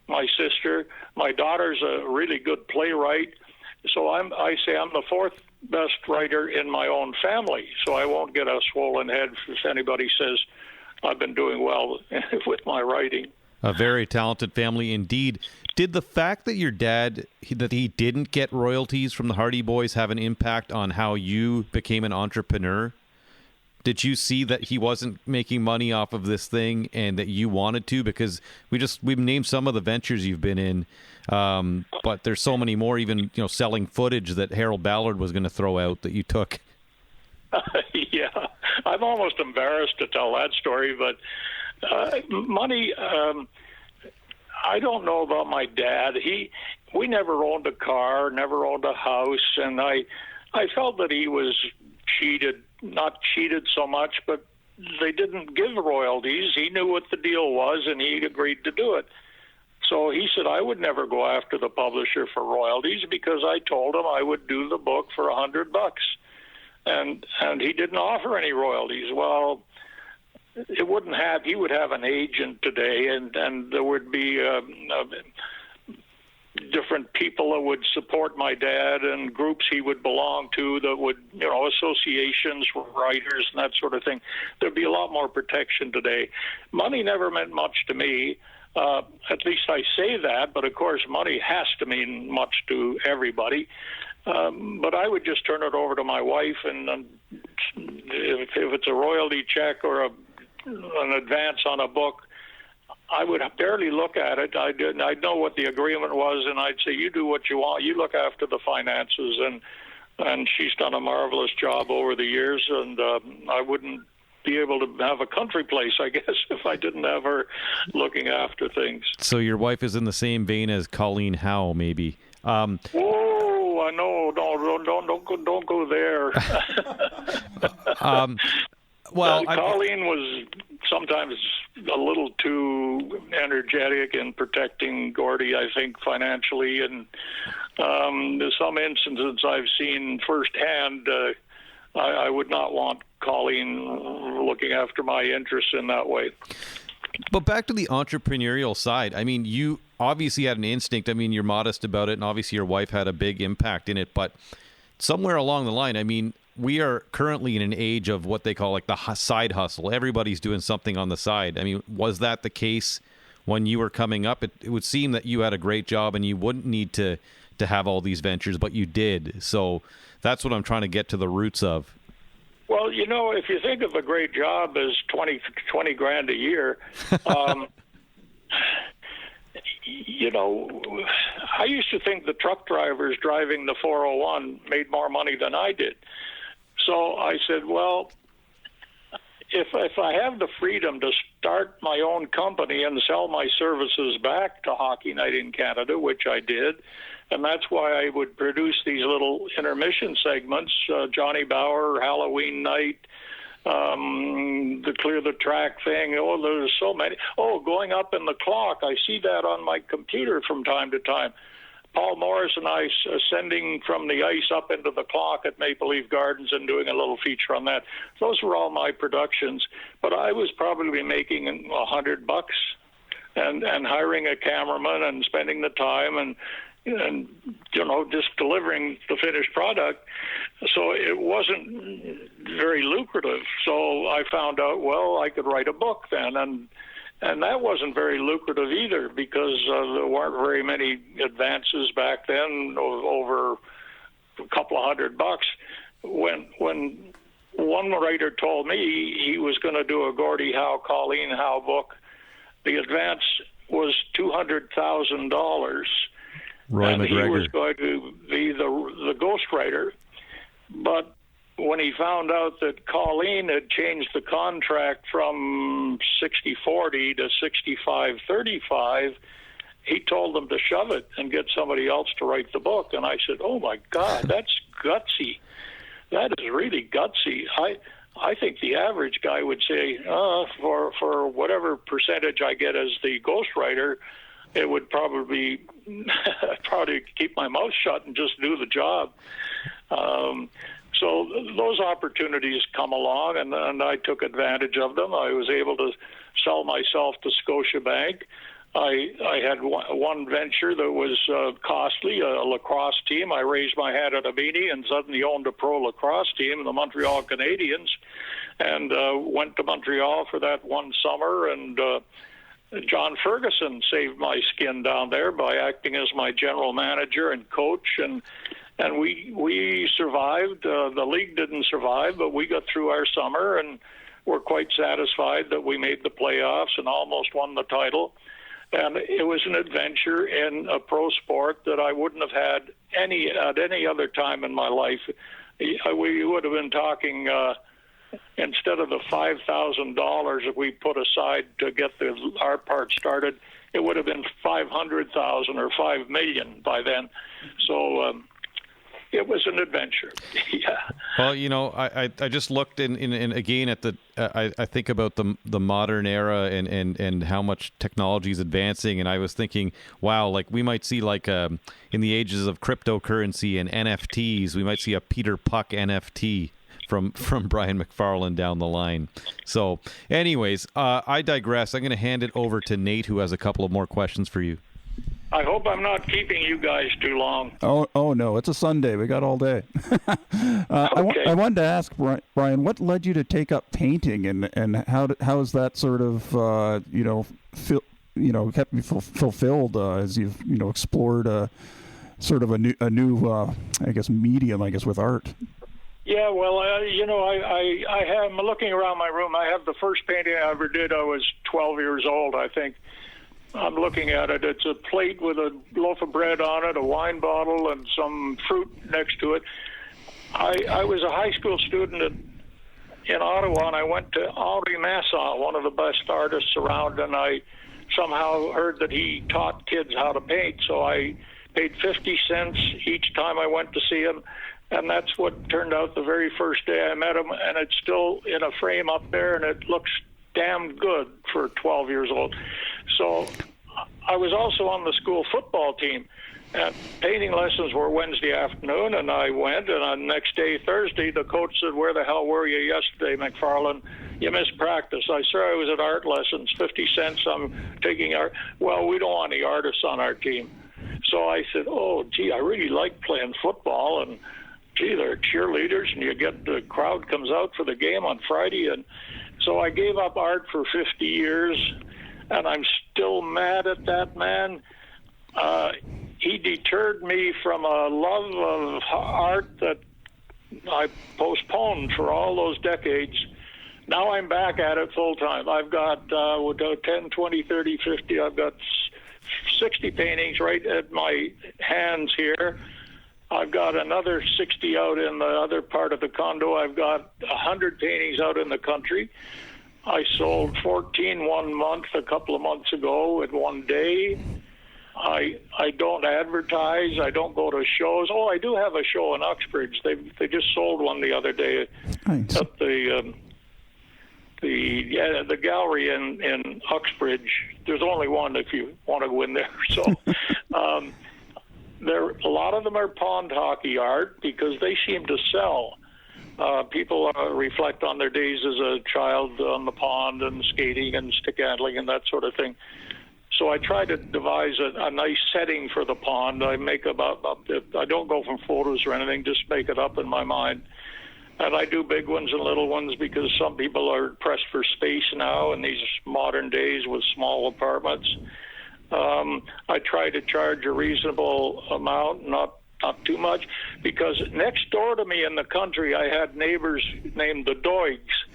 my sister, my daughter's a really good playwright. So I say I'm the 4th best writer in my own family. So I won't get a swollen head if anybody says I've been doing well with my writing. A very talented family indeed. Did the fact that your dad, that he didn't get royalties from the Hardy Boys have an impact on how you became an entrepreneur? Did you see that he wasn't making money off of this thing and that you wanted to? Because we've named some of the ventures you've been in, but there's so many more, even selling footage that Harold Ballard was going to throw out that you took. Yeah, I'm almost embarrassed to tell that story, but money, I don't know about my dad. We never owned a car, never owned a house, and I felt that he was cheated, not cheated so much, but they didn't give royalties. He knew what the deal was, and he agreed to do it. So he said I would never go after the publisher for royalties because I told him I would do the book for $100, and he didn't offer any royalties. Well, he would have an agent today, and there would be different people that would support my dad and groups he would belong to that would, associations for writers and that sort of thing. There'd be a lot more protection today. Money never meant much to me. At least I say that, but of course money has to mean much to everybody. But I would just turn it over to my wife, and if it's a royalty check or an advance on a book, I would barely look at it. I'd know what the agreement was, and I'd say, you do what you want. You look after the finances, and she's done a marvelous job over the years, and I wouldn't be able to have a country place, I guess, if I didn't have her looking after things. So your wife is in the same vein as Colleen Howe, maybe. Oh, I know. Don't go there. Well, Colleen was sometimes a little too energetic in protecting Gordy, I think, financially. And there's some instances I've seen firsthand. I would not want Colleen looking after my interests in that way. But back to the entrepreneurial side, I mean, you obviously had an instinct. I mean, you're modest about it, and obviously your wife had a big impact in it. But somewhere along the line, I mean, we are currently in an age of what they call like the side hustle. Everybody's doing something on the side. I mean, was that the case when you were coming up? It would seem that you had a great job and you wouldn't need to have all these ventures, but you did. So that's what I'm trying to get to the roots of. Well, you know, if you think of a great job as 20 grand a year, you know, I used to think the truck drivers driving the 401 made more money than I did. So I said, well, if I have the freedom to start my own company and sell my services back to Hockey Night in Canada, which I did, and that's why I would produce these little intermission segments, Johnny Bauer, Halloween Night, the Clear the Track thing. Oh, there's so many. Oh, Going Up in the Clock. I see that on my computer from time to time. Paul Morris and I ascending from the ice up into the clock at Maple Leaf Gardens and doing a little feature on that. Those were all my productions, but I was probably making $100 and hiring a cameraman and spending the time and you know, just delivering the finished product. So it wasn't very lucrative. So I found out, well, I could write a book then, and that wasn't very lucrative either because there weren't very many advances back then over a couple of $100. When one writer told me he was going to do a Gordie Howe, Colleen Howe book, the advance was $200,000. Roy and McGregor. He was going to be the ghostwriter. But when he found out that Colleen had changed the contract from 60-40 to 65-35, he told them to shove it and get somebody else to write the book. And I said, oh, my God, that's gutsy. That is really gutsy. I think the average guy would say, for whatever percentage I get as the ghostwriter, it would probably keep my mouth shut and just do the job. So those opportunities come along, and I took advantage of them. I was able to sell myself to Scotiabank. I had one venture that was costly, a lacrosse team. I raised my hand at a meeting and suddenly owned a pro lacrosse team, the Montreal Canadiens, and went to Montreal for that one summer. And John Ferguson saved my skin down there by acting as my general manager and coach, and we survived. The league didn't survive, but we got through our summer, and we're quite satisfied that we made the playoffs and almost won the title. And it was an adventure in a pro sport that I wouldn't have had at any other time in my life. We would have been talking, instead of the $5,000 that we put aside to get our part started, it would have been $500,000 or $5 million by then. So it was an adventure. Yeah. Well, you know, I just looked in again at the I think about the modern era and how much technology is advancing, and I was thinking, wow, like we might see like in the ages of cryptocurrency and NFTs, we might see a Peter Puck NFT from Brian McFarlane down the line. So, anyways, I digress. I'm going to hand it over to Nate, who has a couple of more questions for you. I hope I'm not keeping you guys too long. Oh no, it's a Sunday. We got all day. Okay. I wanted to ask Brian, what led you to take up painting, and how has that sort of kept you fulfilled as you've explored sort of a new I guess medium with art. Yeah, well, I'm looking around my room. I have the first painting I ever did. I was 12 years old, I think. I'm looking at it. It's a plate with a loaf of bread on it, a wine bottle, and some fruit next to it. I was a high school student in Ottawa, and I went to Henri Masson, one of the best artists around, and I somehow heard that he taught kids how to paint. So I paid 50 cents each time I went to see him, and that's what turned out the very first day I met him, and it's still in a frame up there, and it looks damn good for 12 years old. So I was also on the school football team, and painting lessons were Wednesday afternoon, and I went, and on the next day, Thursday, the coach said, "Where the hell were you yesterday, McFarlane? You missed practice." I said, "I was at art lessons, 50 cents, I'm taking art." "Well, we don't want any artists on our team." So I said, "Oh, gee, I really like playing football, and gee, they're cheerleaders, and you get the crowd comes out for the game on Friday." And so I gave up art for 50 years, and I'm still mad at that man. He deterred me from a love of art that I postponed for all those decades. Now I'm back at it full time. I've got 10, 20, 30, 50. I've got 60 paintings right at my hands here. I've got another 60 out in the other part of the condo. I've got 100 paintings out in the country. I sold 14 one month a couple of months ago in one day. I don't advertise. I don't go to shows. Oh, I do have a show in Uxbridge. They just sold one the other day Nice. at the gallery in Uxbridge. There's only one if you want to go in there. So a lot of them are pond hockey art because they seem to sell. People reflect on their days as a child on the pond and skating and stick handling and that sort of thing. So I try to devise a nice setting for the pond. I make I don't go from photos or anything, just make it up in my mind. And I do big ones and little ones because some people are pressed for space now in these modern days with small apartments. I try to charge a reasonable amount, not too much, because next door to me in the country, I had neighbors named the Doigs.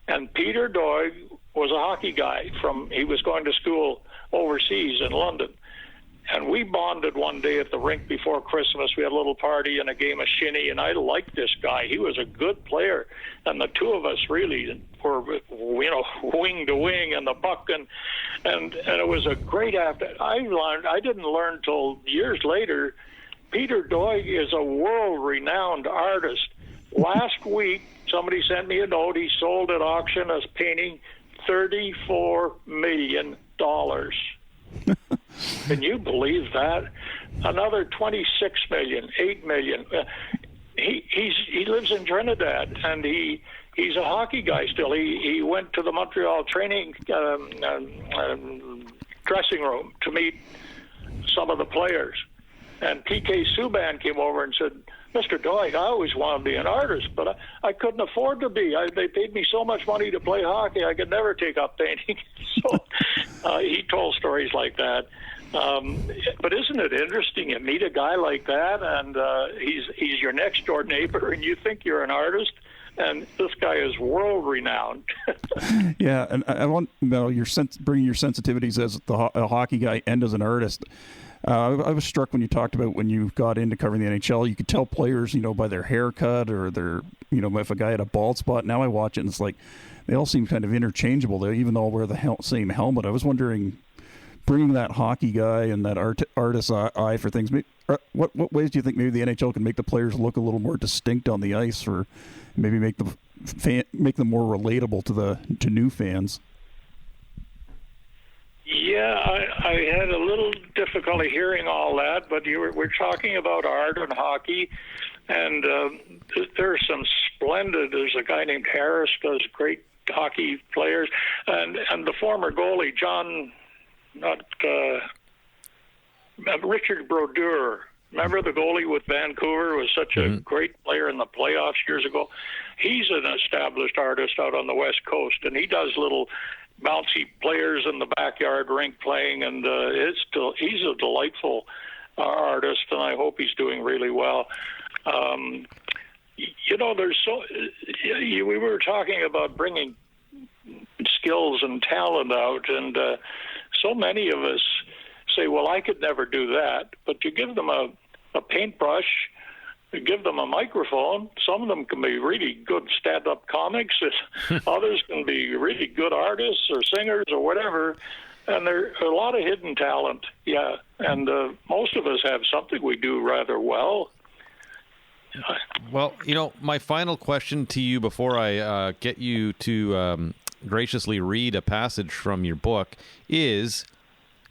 And Peter Doig was a hockey guy. He was going to school overseas in London. And we bonded one day at the rink before Christmas. We had a little party and a game of shinny, and I liked this guy. He was a good player. And the two of us really were, wing to wing in the puck. And it was a great after. I didn't learn till years later, Peter Doig is a world-renowned artist. Last week, somebody sent me a note. He sold at auction a painting, $34 million. Can you believe that? Another 26 million, 8 million. He lives in Trinidad, and he's a hockey guy still. He went to the Montreal training dressing room to meet some of the players. And PK Subban came over and said, "Mr. Doig, I always wanted to be an artist, but I couldn't afford to be. They paid me so much money to play hockey, I could never take up painting." So he told stories like that. But isn't it interesting? You meet a guy like that, and he's your next door neighbor, and you think you're an artist, and this guy is world renowned. Yeah, and I want bringing your sensitivities as a hockey guy and as an artist. I was struck when you talked about when you got into covering the NHL, you could tell players, by their haircut or their, if a guy had a bald spot. Now I watch it and it's like they all seem kind of interchangeable. They even all wear the same helmet. I was wondering, bringing that hockey guy and that artist's eye for things, what ways do you think maybe the NHL can make the players look a little more distinct on the ice, or maybe make them more relatable to new fans? Yeah, I had a little difficulty hearing all that, but we're talking about art and hockey, and there's some splendid. There's a guy named Harris does great hockey players, and the former goalie Richard Brodeur. Remember the goalie with Vancouver was such a great player in the playoffs years ago. He's an established artist out on the West Coast, and he does little bouncy players in the backyard rink playing, and he's a delightful artist, and I hope he's doing really well. We were talking about bringing skills and talent out, and so many of us say, well, I could never do that, but you give them a paintbrush give them a microphone. Some of them can be really good stand-up comics. Others can be really good artists or singers or whatever. And there are a lot of hidden talent, yeah. And most of us have something we do rather well. Well, my final question to you before I get you to graciously read a passage from your book is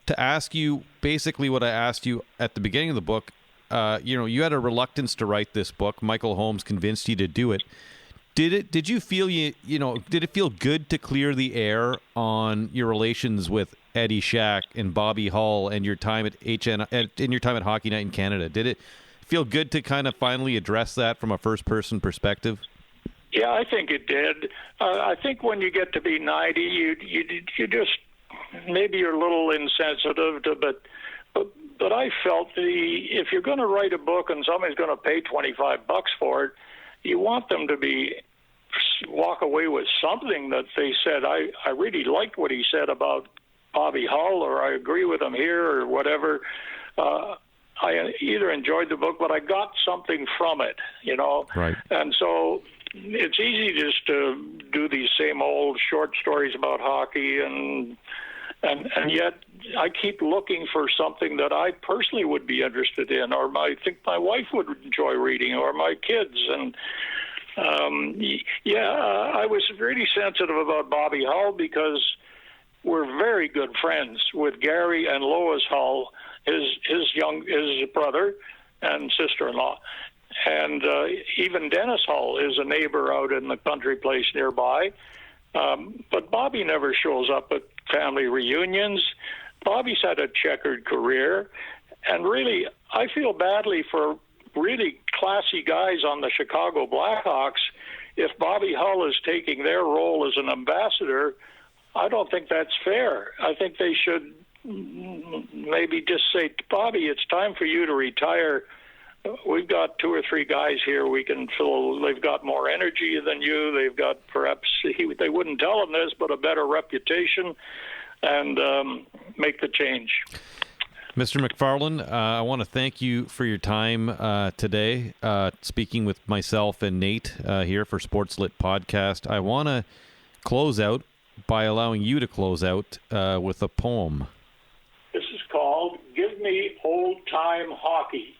to ask you basically what I asked you at the beginning of the book. You had a reluctance to write this book. Michael Holmes convinced you to do it. Did you feel did it feel good to clear the air on your relations with Eddie Shack and Bobby Hull and your time at Hockey Night in Canada? Did it feel good to kind of finally address that from a first-person perspective? Yeah, I think it did. I think when you get to be 90, you just maybe you're a little insensitive to, but I felt if you're going to write a book and somebody's going to pay $25 for it, you want them to walk away with something that they said, I really liked what he said about Bobby Hull, or I agree with him here, or whatever. I either enjoyed the book, but I got something from it, Right. And so it's easy just to do these same old short stories about hockey, and yet I keep looking for something that I personally would be interested in, or I think my wife would enjoy reading, or my kids. And I was really sensitive about Bobby Hull because we're very good friends with Gary and Lois Hull, his brother and sister-in-law. And even Dennis Hull is a neighbor out in the country place nearby. But Bobby never shows up at family reunions. Bobby's had a checkered career. And really, I feel badly for really classy guys on the Chicago Blackhawks. If Bobby Hull is taking their role as an ambassador, I don't think that's fair. I think they should maybe just say, Bobby, it's time for you to retire. We've got 2 or 3 guys here we can fill. They've got more energy than you. They've got perhaps, they wouldn't tell him this, but a better reputation, and make the change. Mr. McFarlane, I want to thank you for your time today, speaking with myself and Nate here for SportsLit Podcast. I want to close out by allowing you to close out with a poem. This is called Give Me Old Time Hockey.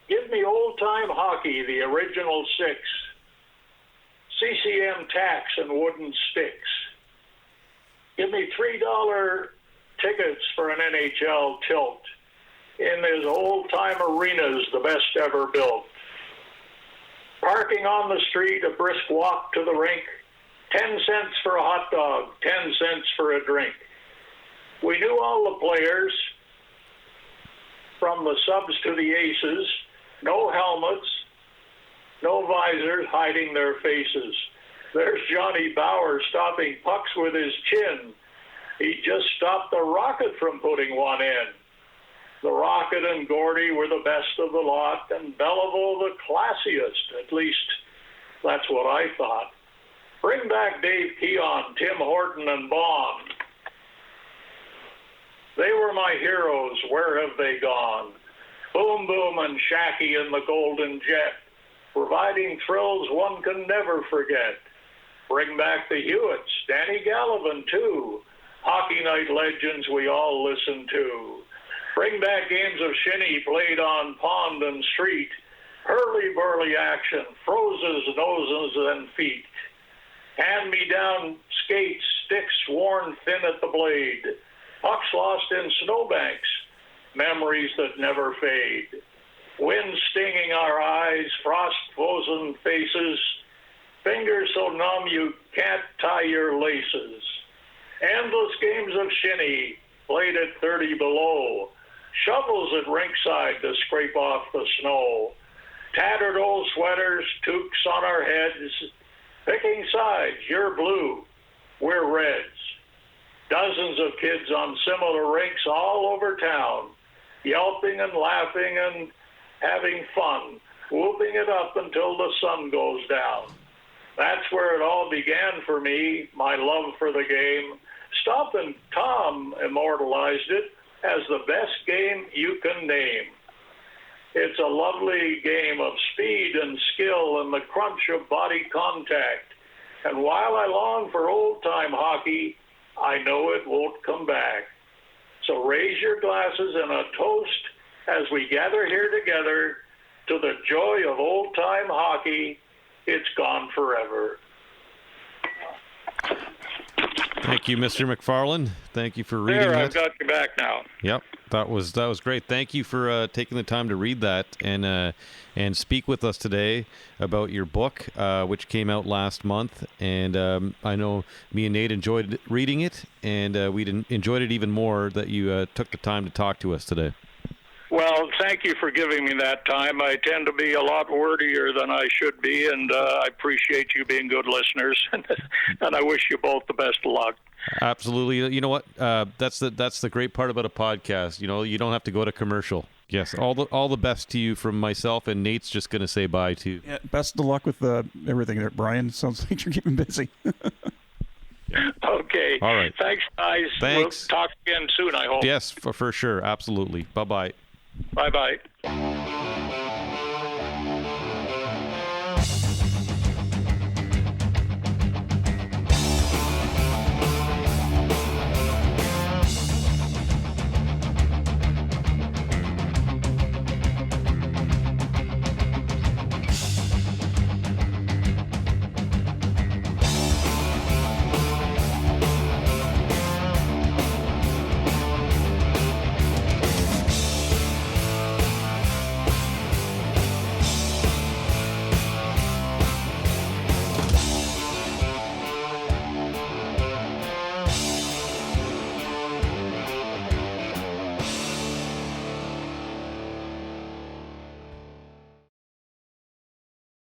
Give me old-time hockey, the original 6. CCM tacks and wooden sticks. Give me $3 tickets for an NHL tilt in those old-time arenas, the best ever built. Parking on the street, a brisk walk to the rink, 10 cents for a hot dog, 10 cents for a drink. We knew all the players, from the subs to the aces. No helmets, no visors hiding their faces. There's Johnny Bauer stopping pucks with his chin. He just stopped the Rocket from putting one in. The Rocket and Gordy were the best of the lot, and Belleville the classiest. At least that's what I thought. Bring back Dave Keon, Tim Horton, and Bond. They were my heroes. Where have they gone? Boom Boom and Shacky in the Golden Jet, providing thrills one can never forget. Bring back the Hewitts, Danny Gallivan too, hockey night legends we all listen to. Bring back games of shinny played on pond and street, hurly-burly action, frozes, noses, and feet. Hand-me-down skates, sticks worn thin at the blade, pucks lost in snowbanks, memories that never fade. Wind stinging our eyes, frost-frozen faces, fingers so numb you can't tie your laces. Endless games of shinny, played at 30 below. Shovels at rinkside to scrape off the snow. Tattered old sweaters, toques on our heads. Picking sides, you're blue, we're reds. Dozens of kids on similar rinks all over town, yelping and laughing and having fun, whooping it up until the sun goes down. That's where it all began for me, my love for the game. Stump and Tom immortalized it as the best game you can name. It's a lovely game of speed and skill and the crunch of body contact. And while I long for old-time hockey, I know it won't come back. So raise your glasses in a toast as we gather here together to the joy of old-time hockey. It's gone forever. Thank you, Mr. McFarlane. Thank you for reading There, that. I've got you back now. Yep, that was great. Thank you for taking the time to read that and speak with us today about your book, which came out last month. And I know me and Nate enjoyed reading it, and we enjoyed it even more that you took the time to talk to us today. Well, thank you for giving me that time. I tend to be a lot wordier than I should be, and I appreciate you being good listeners. And I wish you both the best of luck. Absolutely. You know what? That's the great part about a podcast. You know, you don't have to go to commercial. Yes, all the best to you from myself, and Nate's just going to say bye to you. Yeah, best of luck with everything there, Brian. Sounds like you're keeping busy. Yeah. Okay. All right. Thanks, guys. Thanks. We'll talk again soon, I hope. Yes, for sure. Absolutely. Bye-bye. Bye-bye.